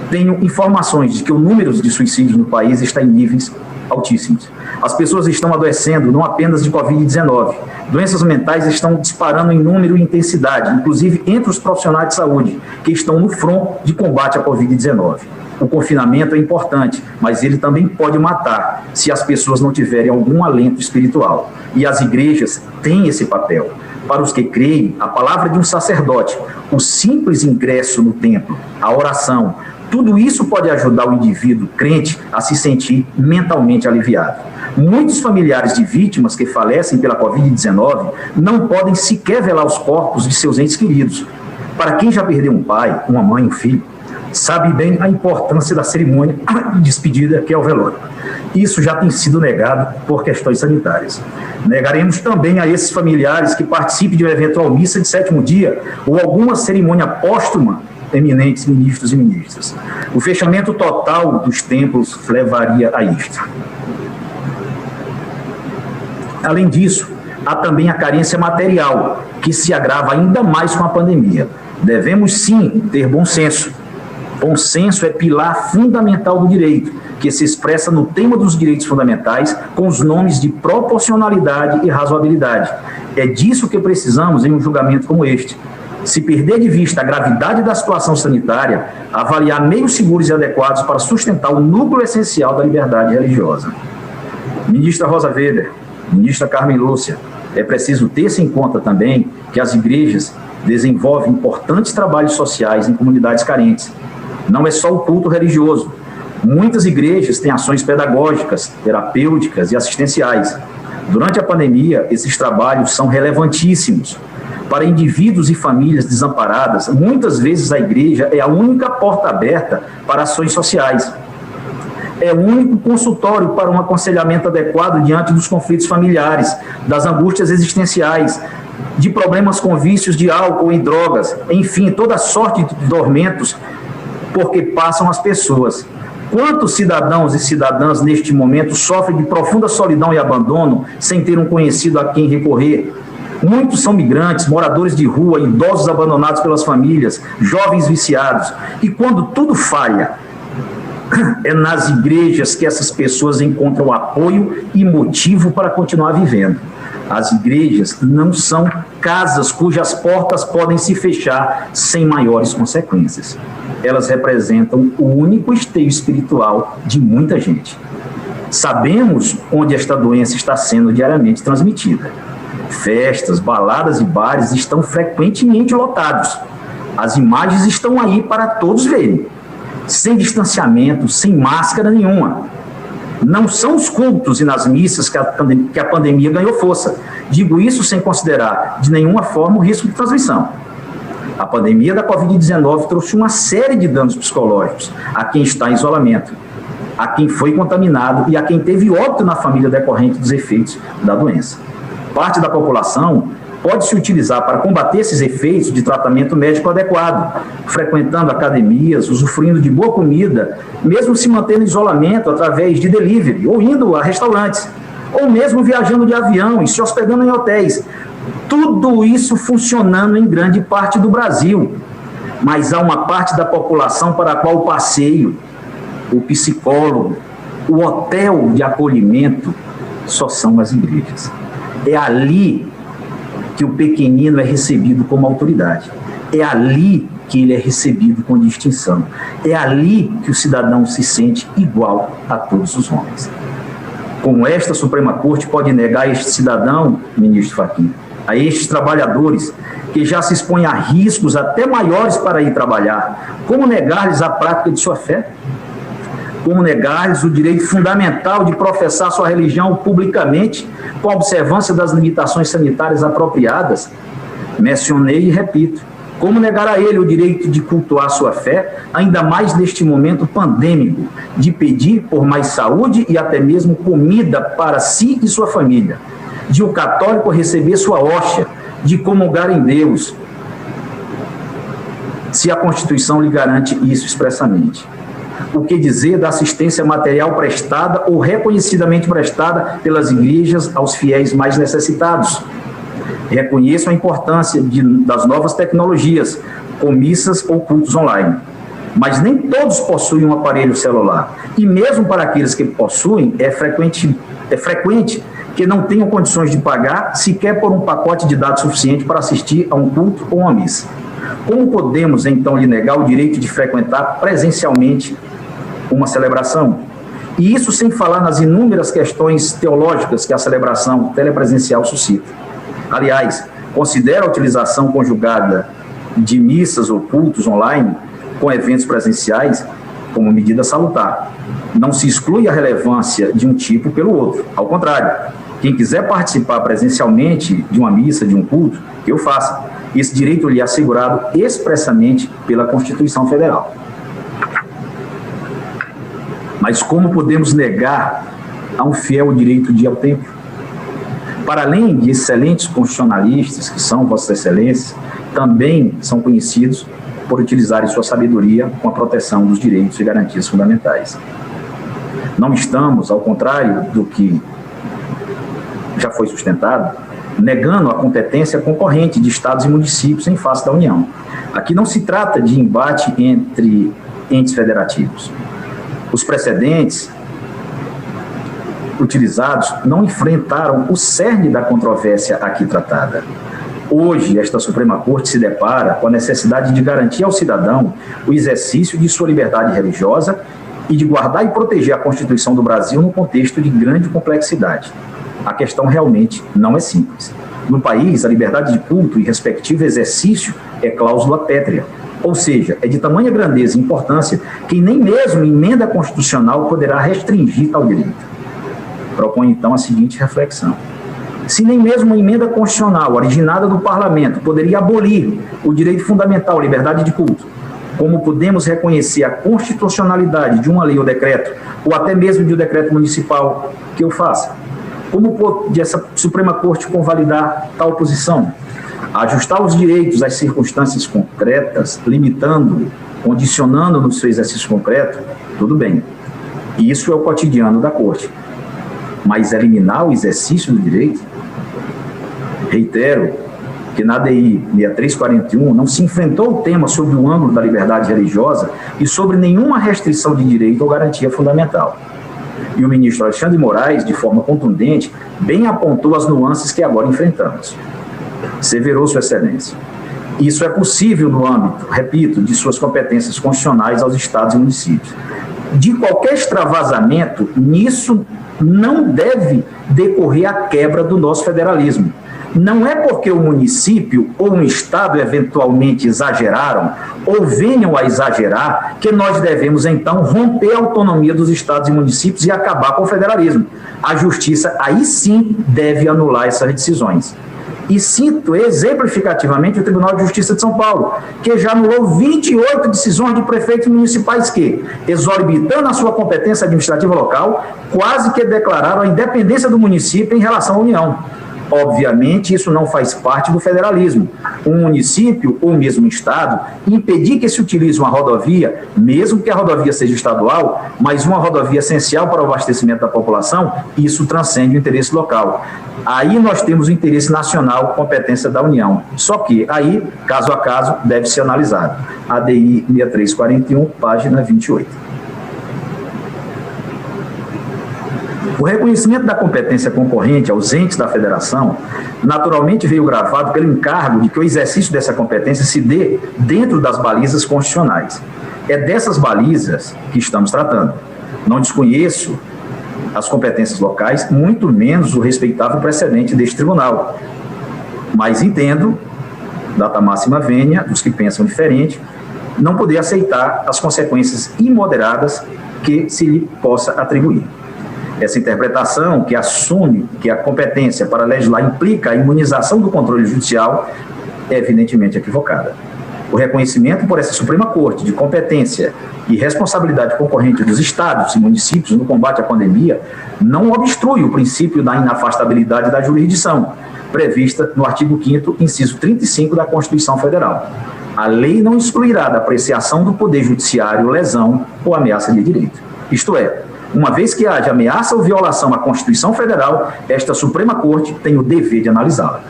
tenho informações de que o número de suicídios no país está em níveis altíssimos. As pessoas estão adoecendo não apenas de Covid-19. Doenças mentais estão disparando em número e intensidade, inclusive entre os profissionais de saúde, que estão no front de combate à Covid-19. O confinamento é importante, mas ele também pode matar se as pessoas não tiverem algum alento espiritual. E as igrejas têm esse papel. Para os que creem, a palavra de um sacerdote, o simples ingresso no templo, a oração, tudo isso pode ajudar o indivíduo crente a se sentir mentalmente aliviado. Muitos familiares de vítimas que falecem pela Covid-19 não podem sequer velar os corpos de seus entes queridos. Para quem já perdeu um pai, uma mãe, um filho, sabe bem a importância da cerimônia de despedida, que é o velório. Isso já tem sido negado por questões sanitárias. Negaremos também a esses familiares que participem de uma eventual missa de sétimo dia ou alguma cerimônia póstuma, eminentes ministros e ministras. O fechamento total dos templos levaria a isto. Além disso, há também a carência material, que se agrava ainda mais com a pandemia. Devemos, sim, ter bom senso. Bom senso é pilar fundamental do direito, que se expressa no tema dos direitos fundamentais com os nomes de proporcionalidade e razoabilidade. É disso que precisamos em um julgamento como este. Se perder de vista a gravidade da situação sanitária, avaliar meios seguros e adequados para sustentar o núcleo essencial da liberdade religiosa. Ministra Rosa Weber, ministra Carmen Lúcia, é preciso ter-se em conta também que as igrejas desenvolvem importantes trabalhos sociais em comunidades carentes. Não é só o culto religioso. Muitas igrejas têm ações pedagógicas, terapêuticas e assistenciais. Durante a pandemia, esses trabalhos são relevantíssimos. Para indivíduos e famílias desamparadas, muitas vezes a igreja é a única porta aberta para ações sociais. É o único consultório para um aconselhamento adequado diante dos conflitos familiares, das angústias existenciais, de problemas com vícios de álcool e drogas, enfim, toda sorte de tormentos porque passam as pessoas. Quantos cidadãos e cidadãs neste momento sofrem de profunda solidão e abandono sem ter um conhecido a quem recorrer? Muitos são migrantes, moradores de rua, idosos abandonados pelas famílias, jovens viciados. E quando tudo falha, é nas igrejas que essas pessoas encontram apoio e motivo para continuar vivendo. As igrejas não são casas cujas portas podem se fechar sem maiores consequências. Elas representam o único esteio espiritual de muita gente. Sabemos onde esta doença está sendo diariamente transmitida. Festas, baladas e bares estão frequentemente lotados. As imagens estão aí para todos verem. Sem distanciamento, sem máscara nenhuma. Não são os cultos e nas missas que a pandemia ganhou força. Digo isso sem considerar de nenhuma forma o risco de transmissão. A pandemia da Covid-19 trouxe uma série de danos psicológicos a quem está em isolamento, a quem foi contaminado e a quem teve óbito na família decorrente dos efeitos da doença. Parte da população pode se utilizar para combater esses efeitos de tratamento médico adequado, frequentando academias, usufruindo de boa comida, mesmo se mantendo em isolamento através de delivery, ou indo a restaurantes, ou mesmo viajando de avião e se hospedando em hotéis. Tudo isso funcionando em grande parte do Brasil. Mas há uma parte da população para a qual o passeio, o psicólogo, o hotel de acolhimento só são as igrejas. É ali que o pequenino é recebido como autoridade. É ali que ele é recebido com distinção. É ali que o cidadão se sente igual a todos os homens. Como esta Suprema Corte pode negar a este cidadão, ministro Fachin, a estes trabalhadores que já se expõem a riscos até maiores para ir trabalhar? Como negar-lhes a prática de sua fé? Como negar-lhes o direito fundamental de professar sua religião publicamente, com a observância das limitações sanitárias apropriadas? Mencionei e repito, como negar a ele o direito de cultuar sua fé, ainda mais neste momento pandêmico, de pedir por mais saúde e até mesmo comida para si e sua família, de o católico receber sua hóstia, de comungar em Deus, se a Constituição lhe garante isso expressamente? O que dizer da assistência material prestada ou reconhecidamente prestada pelas igrejas aos fiéis mais necessitados? Reconheço a importância das novas tecnologias, com missas ou cultos online. Mas nem todos possuem um aparelho celular. E mesmo para aqueles que possuem, é frequente que não tenham condições de pagar sequer por um pacote de dados suficiente para assistir a um culto ou uma missa. Como podemos, então, lhe negar o direito de frequentar presencialmente uma celebração? E isso sem falar nas inúmeras questões teológicas que a celebração telepresencial suscita. Aliás, considero a utilização conjugada de missas ou cultos online com eventos presenciais como medida salutar. Não se exclui a relevância de um tipo pelo outro. Ao contrário, quem quiser participar presencialmente de uma missa, de um culto, que eu faça. Esse direito lhe é assegurado expressamente pela Constituição Federal. Mas como podemos negar a um fiel o direito de ir ao templo? Para além de excelentes constitucionalistas, que são Vossas Excelências, também são conhecidos por utilizarem sua sabedoria com a proteção dos direitos e garantias fundamentais. Não estamos, ao contrário do que já foi sustentado, negando a competência concorrente de estados e municípios em face da União. Aqui não se trata de embate entre entes federativos. Os precedentes utilizados não enfrentaram o cerne da controvérsia aqui tratada. Hoje, esta Suprema Corte se depara com a necessidade de garantir ao cidadão o exercício de sua liberdade religiosa e de guardar e proteger a Constituição do Brasil num contexto de grande complexidade. A questão realmente não é simples. No país, a liberdade de culto e respectivo exercício é cláusula pétrea, ou seja, é de tamanha grandeza e importância que nem mesmo emenda constitucional poderá restringir tal direito. Propõe, então, a seguinte reflexão. Se nem mesmo uma emenda constitucional originada do Parlamento poderia abolir o direito fundamental à liberdade de culto, como podemos reconhecer a constitucionalidade de uma lei ou decreto, ou até mesmo de um decreto municipal que eu faça? Como pode essa Suprema Corte convalidar tal posição? Ajustar os direitos às circunstâncias concretas, limitando, condicionando no seu exercício concreto, tudo bem. Isso é o cotidiano da Corte. Mas eliminar o exercício do direito? Reitero que na ADI 6341 não se enfrentou o tema sob o ângulo da liberdade religiosa e sobre nenhuma restrição de direito ou garantia fundamental. E o ministro Alexandre de Moraes, de forma contundente, bem apontou as nuances que agora enfrentamos. Severou Sua Excelência. Isso é possível no âmbito, repito, de suas competências constitucionais aos estados e municípios. De qualquer extravasamento, nisso não deve decorrer a quebra do nosso federalismo. Não é porque o município ou um estado eventualmente exageraram ou venham a exagerar que nós devemos, então, romper a autonomia dos estados e municípios e acabar com o federalismo. A justiça, aí sim, deve anular essas decisões. E cito exemplificativamente o Tribunal de Justiça de São Paulo, que já anulou 28 decisões de prefeitos municipais que, exorbitando a sua competência administrativa local, quase que declararam a independência do município em relação à União. Obviamente, isso não faz parte do federalismo. Um município, ou mesmo um estado, impedir que se utilize uma rodovia, mesmo que a rodovia seja estadual, mas uma rodovia essencial para o abastecimento da população, isso transcende o interesse local. Aí nós temos o interesse nacional, competência da União. Só que aí, caso a caso, deve ser analisado. ADI 6341, página 28. O reconhecimento da competência concorrente aos entes da federação naturalmente veio gravado pelo encargo de que o exercício dessa competência se dê dentro das balizas constitucionais. É dessas balizas que estamos tratando. Não desconheço as competências locais, muito menos o respeitável precedente deste tribunal. Mas entendo, data máxima vênia, dos que pensam diferente, não poder aceitar as consequências imoderadas que se lhe possa atribuir. Essa interpretação que assume que a competência para legislar implica a imunização do controle judicial é evidentemente equivocada. O reconhecimento por essa Suprema Corte de competência e responsabilidade concorrente dos estados e municípios no combate à pandemia não obstrui o princípio da inafastabilidade da jurisdição, prevista no artigo 5º, inciso 35 da Constituição Federal. A lei não excluirá da apreciação do Poder Judiciário lesão ou ameaça de direito. Isto é, uma vez que haja ameaça ou violação à Constituição Federal, esta Suprema Corte tem o dever de analisá-la.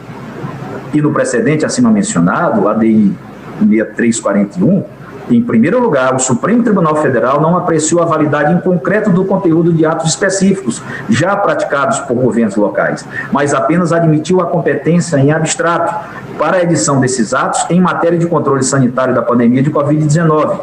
E no precedente acima mencionado, ADI 6341, em primeiro lugar, o Supremo Tribunal Federal não apreciou a validade em concreto do conteúdo de atos específicos, já praticados por governos locais, mas apenas admitiu a competência em abstrato para a edição desses atos em matéria de controle sanitário da pandemia de Covid-19.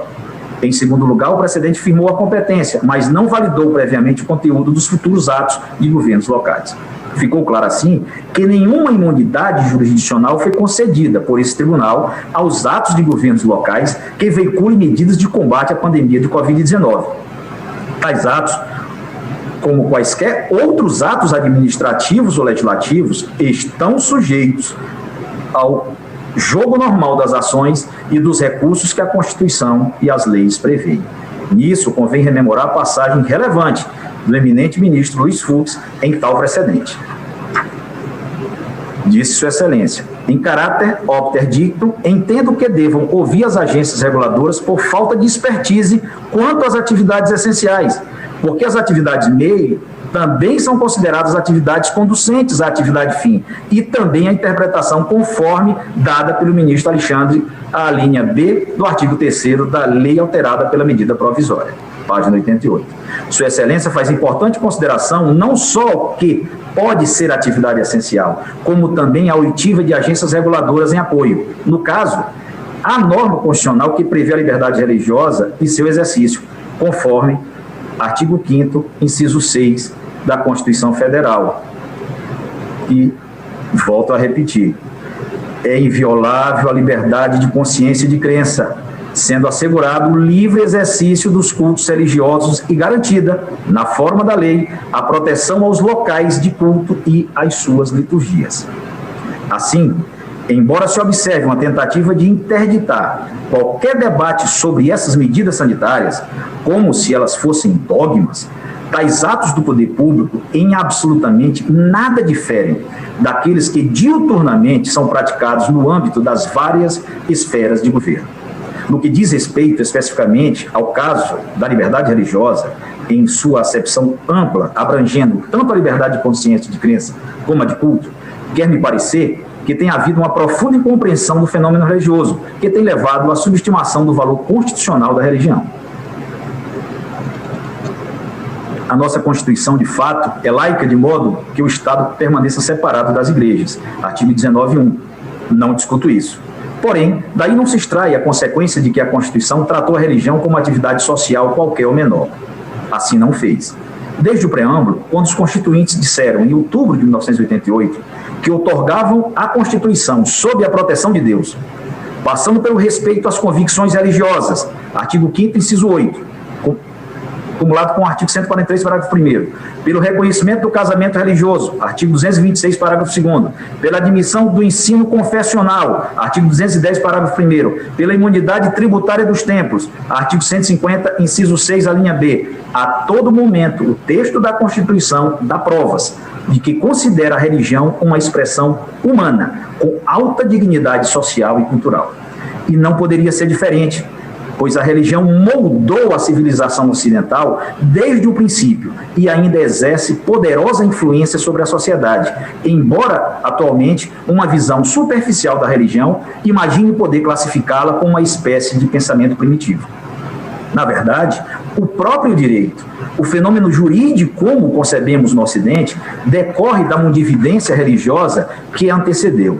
Em segundo lugar, o precedente firmou a competência, mas não validou previamente o conteúdo dos futuros atos de governos locais. Ficou claro, assim, que nenhuma imunidade jurisdicional foi concedida por esse tribunal aos atos de governos locais que veiculem medidas de combate à pandemia de Covid-19. Tais atos, como quaisquer outros atos administrativos ou legislativos, estão sujeitos ao jogo normal das ações e dos recursos que a Constituição e as leis prevêem. Nisso, convém rememorar a passagem relevante do eminente ministro Luiz Fux em tal precedente. Disse Sua Excelência: em caráter opter dictum, entendo que devam ouvir as agências reguladoras por falta de expertise quanto às atividades essenciais, porque as atividades meio também são consideradas atividades conducentes à atividade fim, e também a interpretação conforme dada pelo ministro Alexandre à linha B do artigo 3º da lei alterada pela medida provisória, página 88. Sua Excelência faz importante consideração não só que pode ser atividade essencial, como também a oitiva de agências reguladoras em apoio. No caso, a norma constitucional que prevê a liberdade religiosa e seu exercício, conforme artigo 5º, inciso 6 da Constituição Federal. E, volto a repetir, é inviolável a liberdade de consciência e de crença, sendo assegurado o livre exercício dos cultos religiosos e garantida, na forma da lei, a proteção aos locais de culto e às suas liturgias. Assim, embora se observe uma tentativa de interditar qualquer debate sobre essas medidas sanitárias, como se elas fossem dogmas, tais atos do poder público em absolutamente nada diferem daqueles que diuturnamente são praticados no âmbito das várias esferas de governo. No que diz respeito especificamente ao caso da liberdade religiosa, em sua acepção ampla, abrangendo tanto a liberdade de consciência e de crença como a de culto, quer me parecer que tem havido uma profunda incompreensão do fenômeno religioso, que tem levado à subestimação do valor constitucional da religião. A nossa Constituição, de fato, é laica de modo que o Estado permaneça separado das igrejas. Artigo 19.1. Não discuto isso. Porém, daí não se extrai a consequência de que a Constituição tratou a religião como atividade social qualquer ou menor. Assim não fez. Desde o preâmbulo, quando os constituintes disseram, em outubro de 1988, que outorgavam a Constituição sob a proteção de Deus, passando pelo respeito às convicções religiosas, artigo 5º, inciso 8, acumulado com o artigo 143, parágrafo 1º, pelo reconhecimento do casamento religioso, artigo 226, parágrafo 2º, pela admissão do ensino confessional, artigo 210, parágrafo 1º, pela imunidade tributária dos templos, artigo 150, inciso 6, a linha B. A todo momento, o texto da Constituição dá provas de que considera a religião uma expressão humana, com alta dignidade social e cultural. E não poderia ser diferente, pois a religião moldou a civilização ocidental desde o princípio e ainda exerce poderosa influência sobre a sociedade, embora, atualmente, uma visão superficial da religião imagine poder classificá-la como uma espécie de pensamento primitivo. Na verdade, o próprio direito, o fenômeno jurídico como concebemos no Ocidente, decorre da mundividência religiosa que a antecedeu.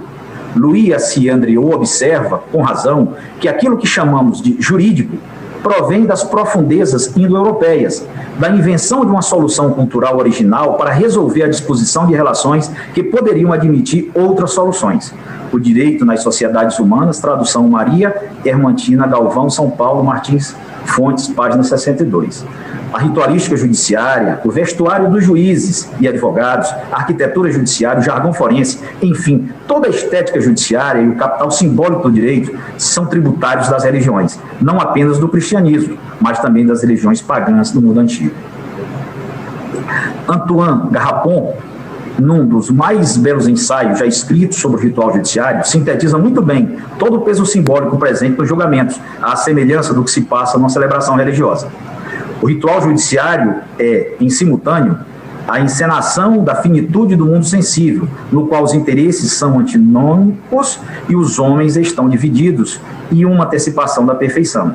Louis Assi-Andrieux observa, com razão, que aquilo que chamamos de jurídico provém das profundezas indo-europeias, da invenção de uma solução cultural original para resolver a disposição de relações que poderiam admitir outras soluções. O direito nas sociedades humanas, tradução Maria Hermantina Galvão, São Paulo, Martins Fontes, página 62. A ritualística judiciária, o vestuário dos juízes e advogados, a arquitetura judiciária, o jargão forense, enfim, toda a estética judiciária e o capital simbólico do direito são tributários das religiões, não apenas do cristianismo, mas também das religiões pagãs do mundo antigo. Antoine Garrapon, num dos mais belos ensaios já escritos sobre o ritual judiciário, sintetiza muito bem todo o peso simbólico presente nos julgamentos, à semelhança do que se passa numa celebração religiosa. O ritual judiciário é, em simultâneo, a encenação da finitude do mundo sensível, no qual os interesses são antinômicos e os homens estão divididos, e uma antecipação da perfeição.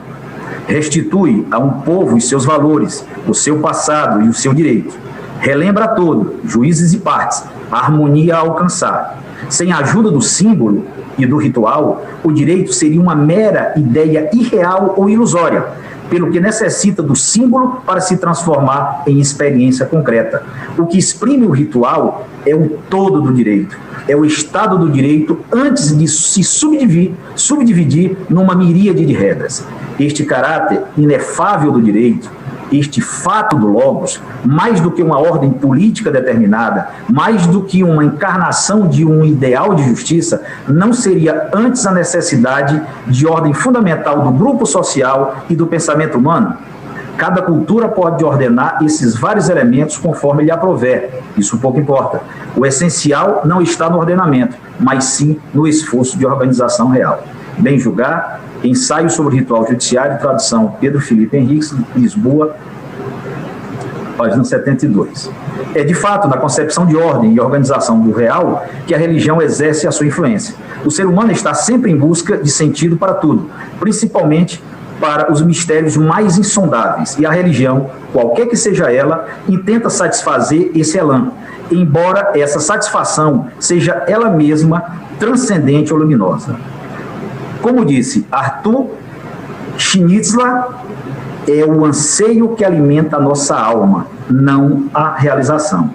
Restitui a um povo os seus valores, o seu passado e o seu direito. Relembra a todo, juízes e partes, a harmonia a alcançar. Sem a ajuda do símbolo e do ritual, o direito seria uma mera ideia irreal ou ilusória, pelo que necessita do símbolo para se transformar em experiência concreta. O que exprime o ritual é o todo do direito, é o estado do direito antes de se subdividir numa miríade de regras. Este caráter inefável do direito, este fato do logos, mais do que uma ordem política determinada, mais do que uma encarnação de um ideal de justiça, não seria antes a necessidade de ordem fundamental do grupo social e do pensamento humano? Cada cultura pode ordenar esses vários elementos conforme lhe aprouver. Isso pouco importa. O essencial não está no ordenamento, mas sim no esforço de organização real. Bem julgar, ensaio sobre o ritual judiciário, tradução Pedro Felipe Henriques, Lisboa, página 72. É de fato na concepção de ordem e organização do real que a religião exerce a sua influência. O ser humano está sempre em busca de sentido para tudo, principalmente para os mistérios mais insondáveis, e a religião, qualquer que seja ela, intenta satisfazer esse elan, embora essa satisfação seja ela mesma transcendente ou luminosa. Como disse Arthur Schnitzler, é o anseio que alimenta a nossa alma, não a realização.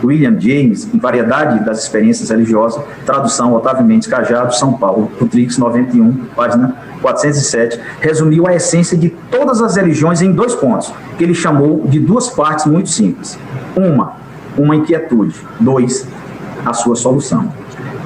William James, em Variedade das Experiências Religiosas, tradução Otávio Mendes Cajado, São Paulo, Putrix 91, página 407, resumiu a essência de todas as religiões em 2 pontos, que ele chamou de 2 partes muito simples. Uma inquietude. 2, a sua solução.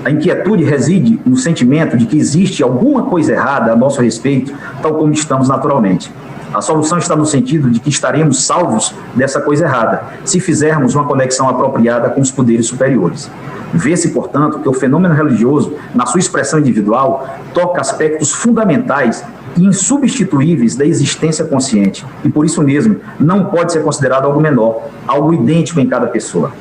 A inquietude reside no sentimento de que existe alguma coisa errada a nosso respeito, tal como estamos naturalmente. A solução está no sentido de que estaremos salvos dessa coisa errada, se fizermos uma conexão apropriada com os poderes superiores. Vê-se, portanto, que o fenômeno religioso, na sua expressão individual, toca aspectos fundamentais e insubstituíveis da existência consciente, e por isso mesmo não pode ser considerado algo menor, algo idêntico em cada pessoa.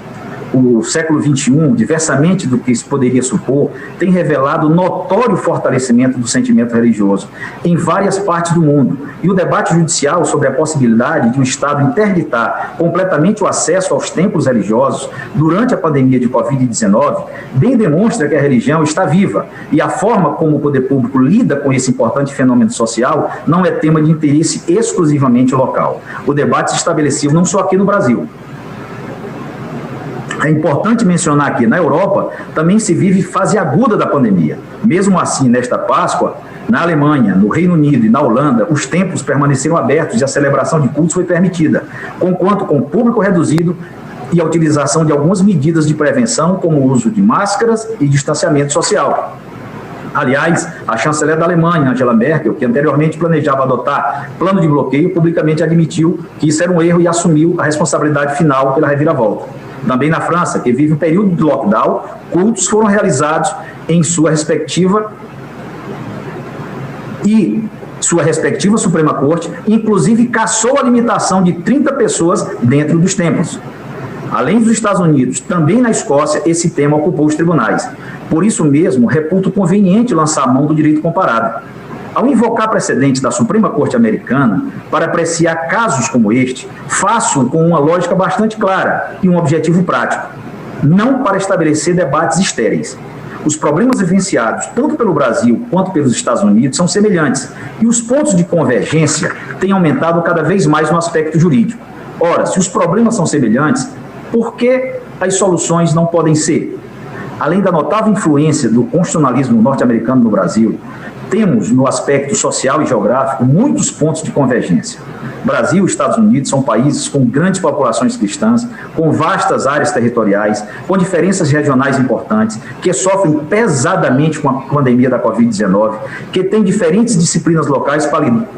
O século XXI, diversamente do que se poderia supor, tem revelado notório fortalecimento do sentimento religioso em várias partes do mundo. E o debate judicial sobre a possibilidade de um Estado interditar completamente o acesso aos templos religiosos durante a pandemia de Covid-19 bem demonstra que a religião está viva e a forma como o poder público lida com esse importante fenômeno social não é tema de interesse exclusivamente local. O debate se estabeleceu não só aqui no Brasil. É importante mencionar que na Europa também se vive fase aguda da pandemia. Mesmo assim, nesta Páscoa, na Alemanha, no Reino Unido e na Holanda, os templos permaneceram abertos e a celebração de cultos foi permitida, conquanto com público reduzido e a utilização de algumas medidas de prevenção, como o uso de máscaras e distanciamento social. Aliás, a chanceler da Alemanha, Angela Merkel, que anteriormente planejava adotar plano de bloqueio, publicamente admitiu que isso era um erro e assumiu a responsabilidade final pela reviravolta. Também na França, que vive um período de lockdown, cultos foram realizados em sua respectiva Suprema Corte, inclusive cassou a limitação de 30 pessoas dentro dos templos. Além dos Estados Unidos, também na Escócia, esse tema ocupou os tribunais. Por isso mesmo, reputo conveniente lançar a mão do direito comparado. Ao invocar precedentes da Suprema Corte Americana para apreciar casos como este, faço com uma lógica bastante clara e um objetivo prático, não para estabelecer debates estéreis. Os problemas vivenciados tanto pelo Brasil quanto pelos Estados Unidos são semelhantes e os pontos de convergência têm aumentado cada vez mais no aspecto jurídico. Ora, se os problemas são semelhantes, por que as soluções não podem ser? Além da notável influência do constitucionalismo norte-americano no Brasil, temos, no aspecto social e geográfico, muitos pontos de convergência. Brasil e Estados Unidos são países com grandes populações cristãs, com vastas áreas territoriais, com diferenças regionais importantes, que sofrem pesadamente com a pandemia da Covid-19, que têm diferentes disciplinas locais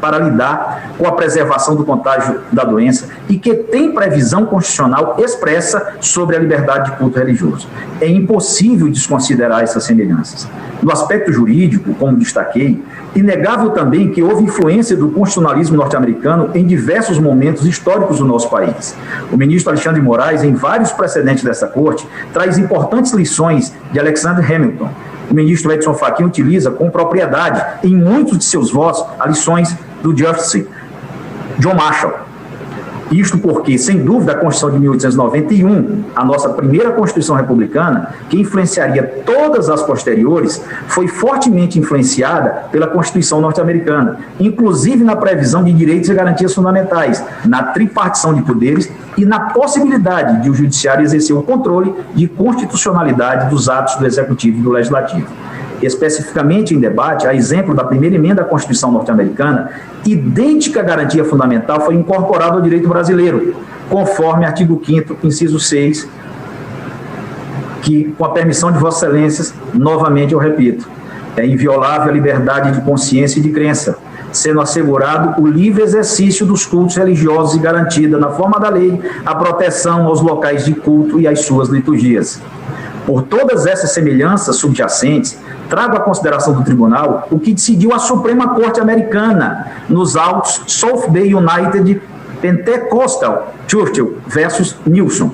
para lidar com a preservação do contágio da doença e que têm previsão constitucional expressa sobre a liberdade de culto religioso. É impossível desconsiderar essas semelhanças. No aspecto jurídico, como destaquei, inegável também que houve influência do constitucionalismo norte-americano em diversos momentos históricos do nosso país. O ministro Alexandre de Moraes, em vários precedentes dessa corte, traz importantes lições de Alexander Hamilton. O ministro Edson Fachin utiliza com propriedade, em muitos de seus votos, as lições do Justice John Marshall. Isto porque, sem dúvida, a Constituição de 1891, a nossa primeira Constituição republicana, que influenciaria todas as posteriores, foi fortemente influenciada pela Constituição norte-americana, inclusive na previsão de direitos e garantias fundamentais, na tripartição de poderes e na possibilidade de o Judiciário exercer o controle de constitucionalidade dos atos do Executivo e do Legislativo. Especificamente em debate, a exemplo da primeira emenda à Constituição norte-americana, idêntica garantia fundamental foi incorporada ao direito brasileiro, conforme artigo 5º, inciso 6, que, com a permissão de Vossas Excelências, novamente eu repito, é inviolável a liberdade de consciência e de crença, sendo assegurado o livre exercício dos cultos religiosos e garantida, na forma da lei, a proteção aos locais de culto e às suas liturgias. Por todas essas semelhanças subjacentes, trago à consideração do Tribunal o que decidiu a Suprema Corte Americana nos autos South Bay United Pentecostal Church versus Nilson,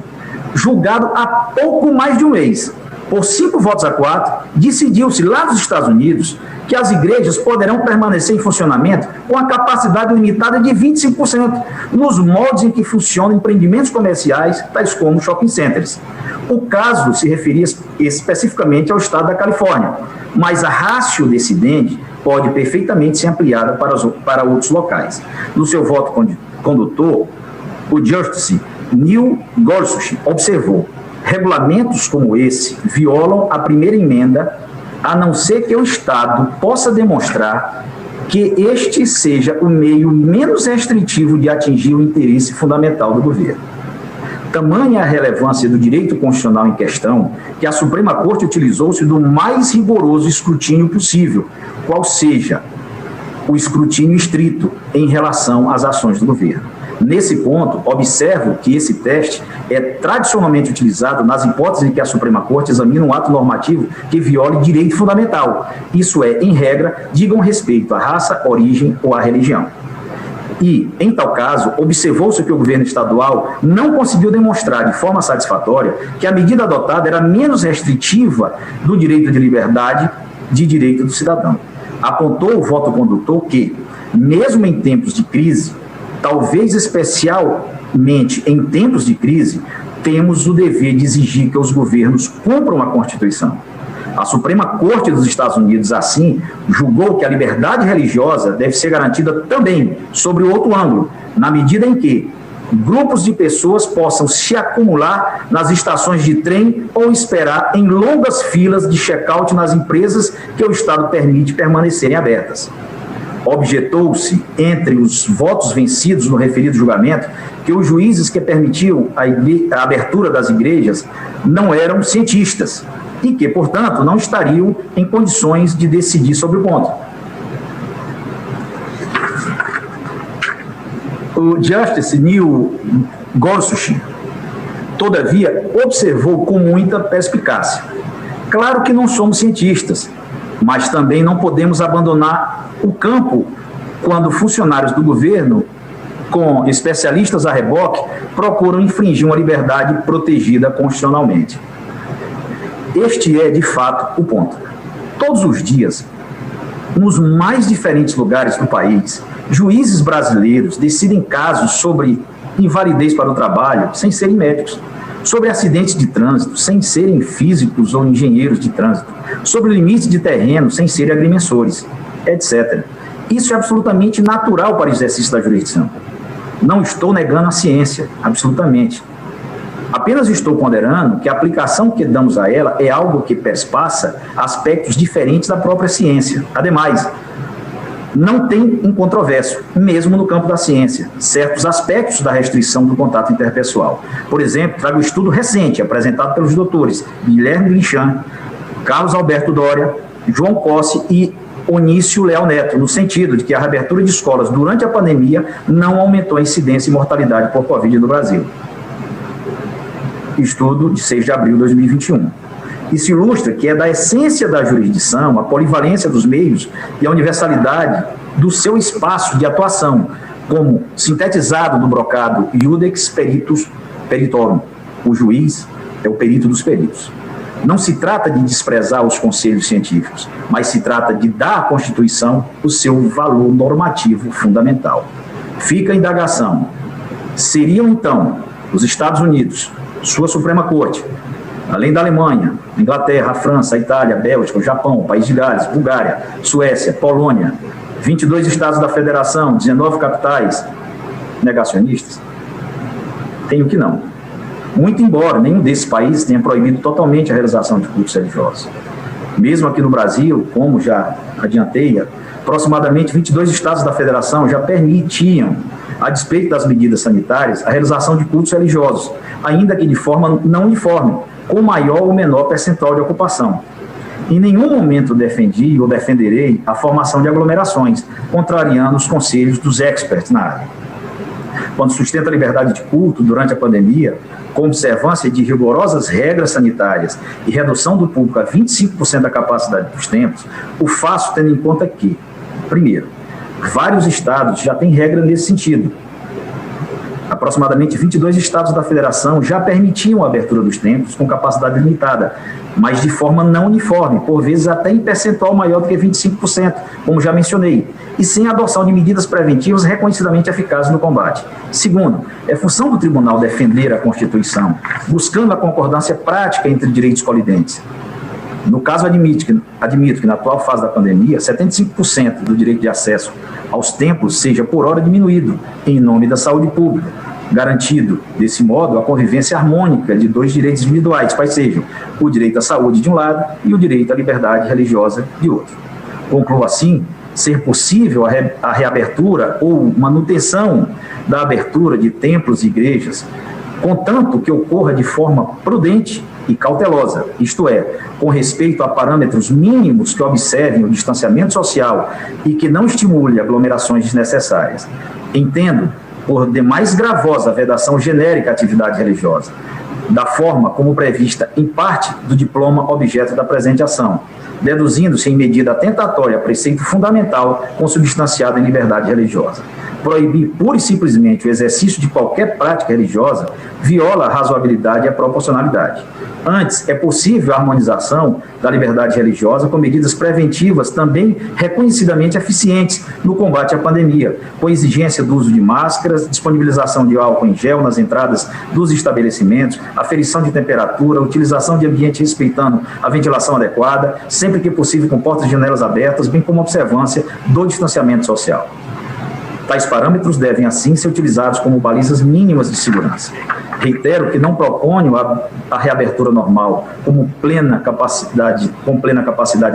julgado há pouco mais de um mês. Por 5 votos a 4, decidiu-se lá nos Estados Unidos que as igrejas poderão permanecer em funcionamento com a capacidade limitada de 25%, nos moldes em que funcionam empreendimentos comerciais, tais como shopping centers. O caso se referia especificamente ao estado da Califórnia, mas a ratio decidente pode perfeitamente ser ampliada para outros locais. No seu voto condutor, o Justice Neil Gorsuch observou: regulamentos como esse violam a primeira emenda, a não ser que o Estado possa demonstrar que este seja o meio menos restritivo de atingir o interesse fundamental do governo. Tamanha a relevância do direito constitucional em questão que a Suprema Corte utilizou-se do mais rigoroso escrutínio possível, qual seja o escrutínio estrito em relação às ações do governo. Nesse ponto, observo que esse teste é tradicionalmente utilizado nas hipóteses em que a Suprema Corte examina um ato normativo que viole direito fundamental. Isso é, em regra, digam respeito à raça, origem ou à religião. E, em tal caso, observou-se que o governo estadual não conseguiu demonstrar de forma satisfatória que a medida adotada era menos restritiva do direito de liberdade de direito do cidadão. Apontou o voto condutor que, mesmo em tempos de crise, talvez especialmente em tempos de crise, temos o dever de exigir que os governos cumpram a Constituição. A Suprema Corte dos Estados Unidos, assim, julgou que a liberdade religiosa deve ser garantida também, sobre outro ângulo, na medida em que grupos de pessoas possam se acumular nas estações de trem ou esperar em longas filas de check-out nas empresas que o Estado permite permanecerem abertas. Objetou-se, entre os votos vencidos no referido julgamento, que os juízes que permitiam a abertura das igrejas não eram cientistas e que, portanto, não estariam em condições de decidir sobre o ponto. O Justice Neil Gorsuch, todavia, observou com muita perspicácia: claro que não somos cientistas, mas também não podemos abandonar o campo quando funcionários do governo, com especialistas a reboque, procuram infringir uma liberdade protegida constitucionalmente. Este é, de fato, o ponto. Todos os dias, nos mais diferentes lugares do país, juízes brasileiros decidem casos sobre invalidez para o trabalho sem serem médicos, sobre acidentes de trânsito sem serem físicos ou engenheiros de trânsito, sobre limites de terreno sem serem agrimensores, etc. Isso é absolutamente natural para o exercício da jurisdição. Não estou negando a ciência, absolutamente. Apenas estou ponderando que a aplicação que damos a ela é algo que perspassa aspectos diferentes da própria ciência. Ademais, não tem incontrovérsia, mesmo no campo da ciência, certos aspectos da restrição do contato interpessoal. Por exemplo, trago um estudo recente apresentado pelos doutores Guilherme Linchan, Carlos Alberto Doria, João Cossi e Onício Leal Neto, no sentido de que a reabertura de escolas durante a pandemia não aumentou a incidência e mortalidade por Covid no Brasil. Estudo de 6 de abril de 2021. Isso ilustra que é da essência da jurisdição a polivalência dos meios e a universalidade do seu espaço de atuação, como sintetizado no brocado Iudex Peritus Peritorum. O juiz é o perito dos peritos. Não se trata de desprezar os conselhos científicos, mas se trata de dar à Constituição o seu valor normativo fundamental. Fica a indagação: seriam, então, os Estados Unidos, sua Suprema Corte, além da Alemanha, Inglaterra, França, Itália, Bélgica, Japão, País de Gales, Bulgária, Suécia, Polônia, 22 estados da Federação, 19 capitais, negacionistas? Tenho que não. Muito embora nenhum desses países tenha proibido totalmente a realização de cultos religiosos. Mesmo aqui no Brasil, como já adiantei, aproximadamente 22 estados da Federação já permitiam, a despeito das medidas sanitárias, a realização de cultos religiosos, ainda que de forma não uniforme, com maior ou menor percentual de ocupação. Em nenhum momento defendi ou defenderei a formação de aglomerações, contrariando os conselhos dos experts na área. Quando sustenta a liberdade de culto durante a pandemia, com observância de rigorosas regras sanitárias e redução do público a 25% da capacidade dos templos, o faço tendo em conta que, primeiro, vários estados já têm regra nesse sentido. Aproximadamente 22 estados da federação já permitiam a abertura dos templos com capacidade limitada, mas de forma não uniforme, por vezes até em percentual maior do que 25%, como já mencionei, e sem a adoção de medidas preventivas reconhecidamente eficazes no combate. Segundo, é função do tribunal defender a Constituição, buscando a concordância prática entre direitos colidentes. No caso, admito que na atual fase da pandemia, 75% do direito de acesso aos templos seja por hora diminuído, em nome da saúde pública, garantido, desse modo, a convivência harmônica de dois direitos individuais, quais sejam o direito à saúde de um lado e o direito à liberdade religiosa de outro. Concluo assim ser possível a reabertura ou manutenção da abertura de templos e igrejas, contanto que ocorra de forma prudente e cautelosa, isto é, com respeito a parâmetros mínimos que observem o distanciamento social e que não estimule aglomerações desnecessárias. Entendo por demais gravosa a vedação genérica à atividade religiosa, da forma como prevista em parte do diploma objeto da presente ação, deduzindo-se em medida atentatória preceito fundamental consubstanciado em liberdade religiosa. Proibir pura e simplesmente o exercício de qualquer prática religiosa viola a razoabilidade e a proporcionalidade. Antes, é possível a harmonização da liberdade religiosa com medidas preventivas também reconhecidamente eficientes no combate à pandemia, com exigência do uso de máscaras, disponibilização de álcool em gel nas entradas dos estabelecimentos, aferição de temperatura, utilização de ambiente respeitando a ventilação adequada, sempre que possível com portas e janelas abertas, bem como observância do distanciamento social. Tais parâmetros devem, assim, ser utilizados como balizas mínimas de segurança. Reitero que não proponho a reabertura normal com plena capacidade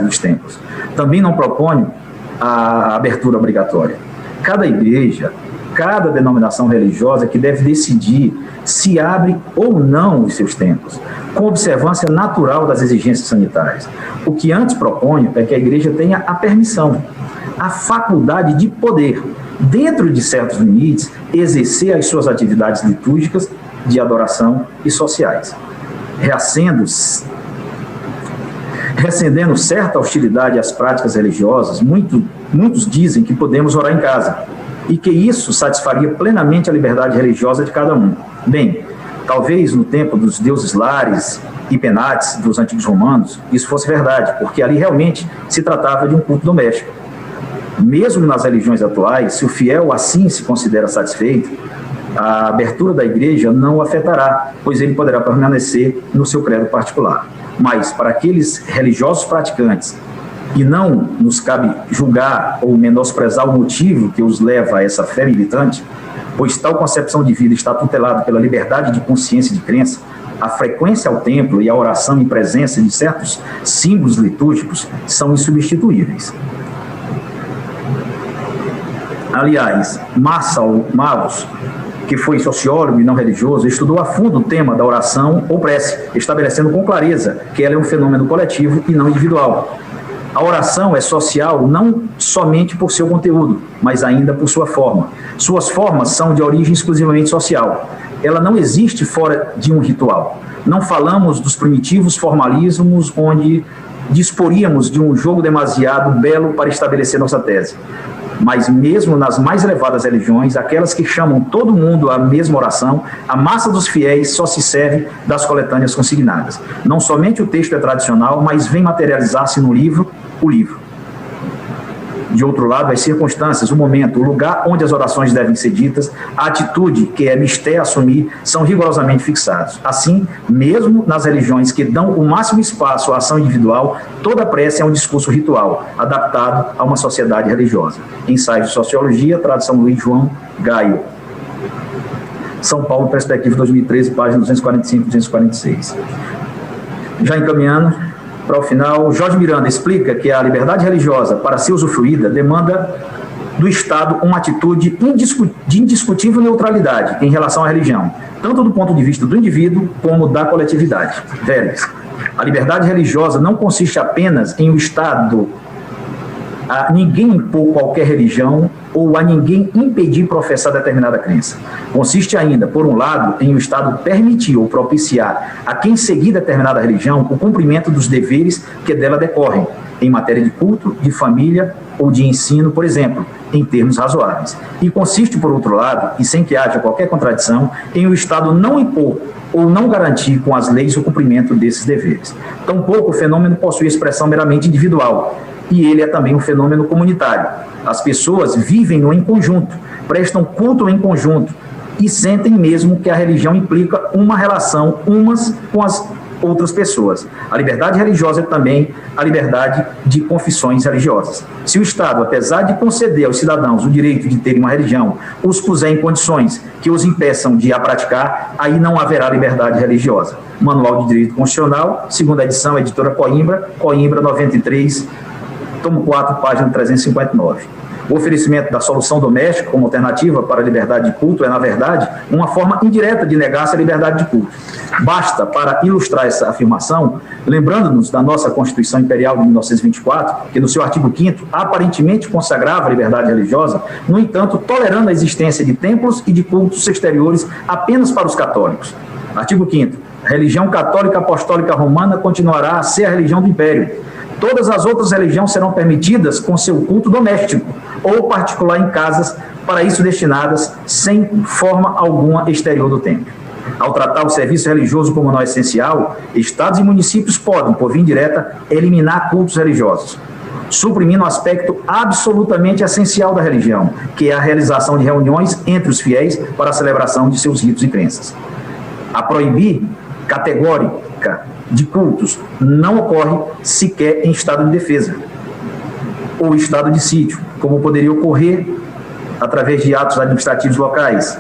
dos templos. Também não proponho a abertura obrigatória. Cada igreja, cada denominação religiosa que deve decidir se abre ou não os seus templos, com observância natural das exigências sanitárias. O que antes proponho é que a igreja tenha a permissão, a faculdade de poder, dentro de certos limites, exercer as suas atividades litúrgicas de adoração e sociais, recendendo certa hostilidade às práticas religiosas. Muitos dizem que podemos orar em casa e que isso satisfaria plenamente a liberdade religiosa de cada um. Bem, talvez no tempo dos deuses Lares e Penates dos antigos romanos isso fosse verdade, porque ali realmente se tratava de um culto doméstico. Mesmo nas religiões atuais, se o fiel assim se considera satisfeito, a abertura da igreja não o afetará, pois ele poderá permanecer no seu credo particular. Mas para aqueles religiosos praticantes, e não nos cabe julgar ou menosprezar o motivo que os leva a essa fé militante, pois tal concepção de vida está tutelada pela liberdade de consciência e de crença, a frequência ao templo e a oração em presença de certos símbolos litúrgicos são insubstituíveis. Aliás, Marçal Mavros, que foi sociólogo e não religioso, estudou a fundo o tema da oração ou prece, estabelecendo com clareza que ela é um fenômeno coletivo e não individual. A oração é social não somente por seu conteúdo, mas ainda por sua forma. Suas formas são de origem exclusivamente social. Ela não existe fora de um ritual. Não falamos dos primitivos formalismos onde disporíamos de um jogo demasiado belo para estabelecer nossa tese. Mas mesmo nas mais elevadas religiões, aquelas que chamam todo mundo à mesma oração, a massa dos fiéis só se serve das coletâneas consignadas. Não somente o texto é tradicional, mas vem materializar-se no livro, o livro. De outro lado, as circunstâncias, o momento, o lugar onde as orações devem ser ditas, a atitude que é mistério assumir, são rigorosamente fixados. Assim, mesmo nas religiões que dão o máximo espaço à ação individual, toda prece é um discurso ritual, adaptado a uma sociedade religiosa. Ensaio de Sociologia, tradução Luiz João Gaio. São Paulo, Perspectiva 2013, página 245 e 246. Já encaminhando para o final, Jorge Miranda explica que a liberdade religiosa, para ser usufruída, demanda do Estado uma atitude de indiscutível neutralidade em relação à religião, tanto do ponto de vista do indivíduo como da coletividade. Vélez, a liberdade religiosa não consiste apenas em o Estado a ninguém impor qualquer religião ou a ninguém impedir professar determinada crença. Consiste ainda, por um lado, em o Estado permitir ou propiciar a quem seguir determinada religião o cumprimento dos deveres que dela decorrem, em matéria de culto, de família ou de ensino, por exemplo, em termos razoáveis. E consiste, por outro lado, e sem que haja qualquer contradição, em o Estado não impor ou não garantir com as leis o cumprimento desses deveres. Tampouco o fenômeno possui expressão meramente individual, e ele é também um fenômeno comunitário. As pessoas vivem-no em conjunto, prestam culto em conjunto e sentem mesmo que a religião implica uma relação umas com as outras pessoas. A liberdade religiosa é também a liberdade de confissões religiosas. Se o Estado, apesar de conceder aos cidadãos o direito de terem uma religião, os puser em condições que os impeçam de a praticar, aí não haverá liberdade religiosa. Manual de Direito Constitucional, segunda edição, editora Coimbra, Coimbra 93, tomo 4, página 359. O oferecimento da solução doméstica como alternativa para a liberdade de culto é, na verdade, uma forma indireta de negar-se a liberdade de culto. Basta, para ilustrar essa afirmação, lembrando-nos da nossa Constituição Imperial de 1924, que no seu artigo 5º aparentemente consagrava a liberdade religiosa, no entanto, tolerando a existência de templos e de cultos exteriores apenas para os católicos. Artigo 5º. A religião católica apostólica romana continuará a ser a religião do Império. Todas as outras religiões serão permitidas com seu culto doméstico ou particular em casas, para isso destinadas, sem forma alguma exterior do templo. Ao tratar o serviço religioso como não essencial, estados e municípios podem, por via indireta, eliminar cultos religiosos, suprimindo o aspecto absolutamente essencial da religião, que é a realização de reuniões entre os fiéis para a celebração de seus ritos e crenças. A proibir categórica de cultos não ocorre sequer em estado de defesa ou estado de sítio, como poderia ocorrer através de atos administrativos locais.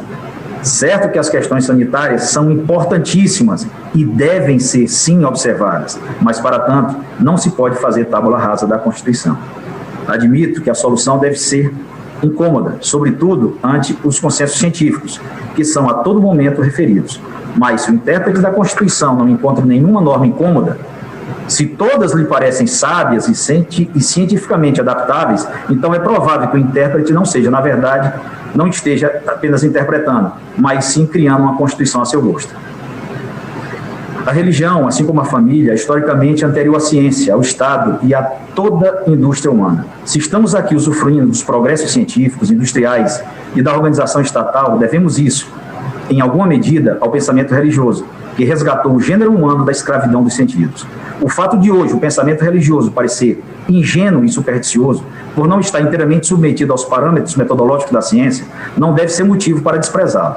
Certo que as questões sanitárias são importantíssimas e devem ser, sim, observadas, mas, para tanto, não se pode fazer tábula rasa da Constituição. Admito que a solução deve ser incômoda, sobretudo ante os consensos científicos, que são a todo momento referidos. Mas, se o intérprete da Constituição não encontra nenhuma norma incômoda, se todas lhe parecem sábias e cientificamente adaptáveis, então é provável que o intérprete não seja, na verdade, não esteja apenas interpretando, mas sim criando uma Constituição a seu gosto. A religião, assim como a família, é historicamente anterior à ciência, ao Estado e a toda a indústria humana. Se estamos aqui usufruindo dos progressos científicos, industriais e da organização estatal, devemos isso, em alguma medida, ao pensamento religioso, que resgatou o gênero humano da escravidão dos sentidos. O fato de hoje o pensamento religioso parecer ingênuo e supersticioso, por não estar inteiramente submetido aos parâmetros metodológicos da ciência, não deve ser motivo para desprezá-lo,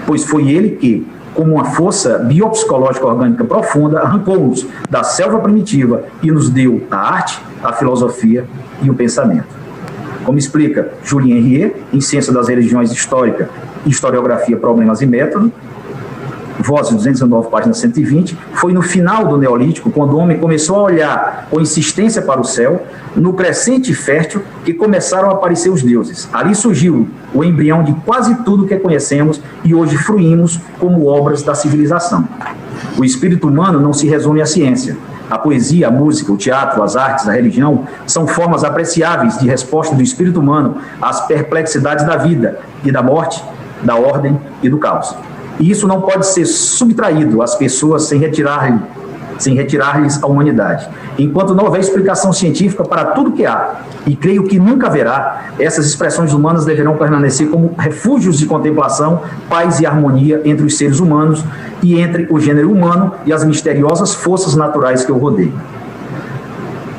pois foi ele que, como uma força biopsicológica orgânica profunda, arrancou-nos da selva primitiva e nos deu a arte, a filosofia e o pensamento. Como explica Julien Henriet, em Ciência das Religiões Histórica, Historiografia, Problemas e Método, Voz 219, página 120, foi no final do Neolítico, quando o homem começou a olhar com insistência para o céu, no crescente fértil, que começaram a aparecer os deuses. Ali surgiu o embrião de quase tudo que conhecemos e hoje fruímos como obras da civilização. O espírito humano não se resume à ciência. A poesia, a música, o teatro, as artes, a religião são formas apreciáveis de resposta do espírito humano às perplexidades da vida e da morte, da ordem e do caos. E isso não pode ser subtraído às pessoas sem retirar-lhes a humanidade. Enquanto não houver explicação científica para tudo que há, e creio que nunca haverá, essas expressões humanas deverão permanecer como refúgios de contemplação, paz e harmonia entre os seres humanos e entre o gênero humano e as misteriosas forças naturais que o rodeiam.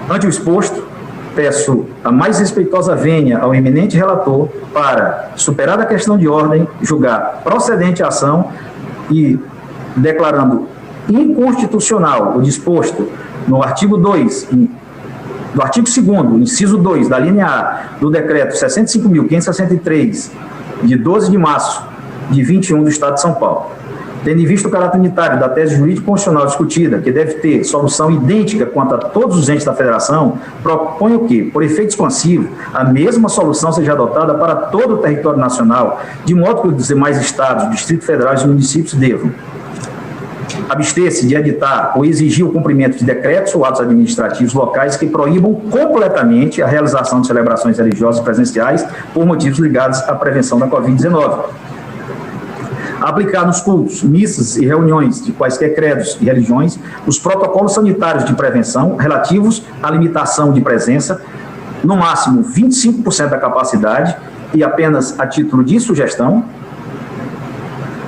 Ante o exposto, peço a mais respeitosa vênia ao eminente relator para, superada a questão de ordem, julgar procedente a ação e, declarando inconstitucional o disposto no artigo 2, do artigo 2º, inciso 2, da linha A, do decreto 65.563, de 12 de março de 21 do Estado de São Paulo. Tendo em vista o caráter unitário da tese jurídico-constitucional discutida, que deve ter solução idêntica quanto a todos os entes da Federação, proponho que, por efeito expansivo, a mesma solução seja adotada para todo o território nacional, de modo que os demais estados, Distrito Federal e municípios devam abster-se de editar ou exigir o cumprimento de decretos ou atos administrativos locais que proíbam completamente a realização de celebrações religiosas presenciais por motivos ligados à prevenção da Covid-19. Aplicar nos cultos, missas e reuniões de quaisquer credos e religiões os protocolos sanitários de prevenção relativos à limitação de presença, no máximo 25% da capacidade e apenas a título de sugestão,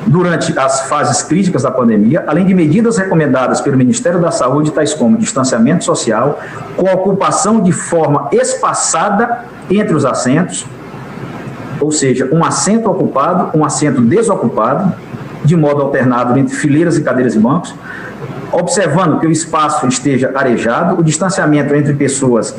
durante as fases críticas da pandemia, além de medidas recomendadas pelo Ministério da Saúde, tais como distanciamento social, com ocupação de forma espaçada entre os assentos, ou seja, um assento ocupado, um assento desocupado, de modo alternado entre fileiras e cadeiras e bancos, observando que o espaço esteja arejado, o distanciamento entre pessoas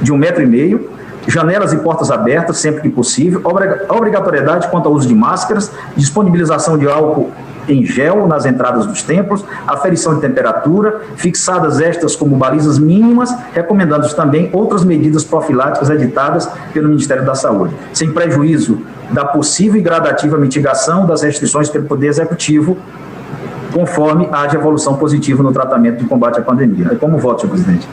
de 1,5 metro, janelas e portas abertas sempre que possível, obrigatoriedade quanto ao uso de máscaras, disponibilização de álcool em gel nas entradas dos templos, aferição de temperatura, fixadas estas como balizas mínimas, recomendando também outras medidas profiláticas editadas pelo Ministério da Saúde, sem prejuízo da possível e gradativa mitigação das restrições pelo Poder Executivo, conforme haja evolução positiva no tratamento de combate à pandemia. Como voto, senhor presidente?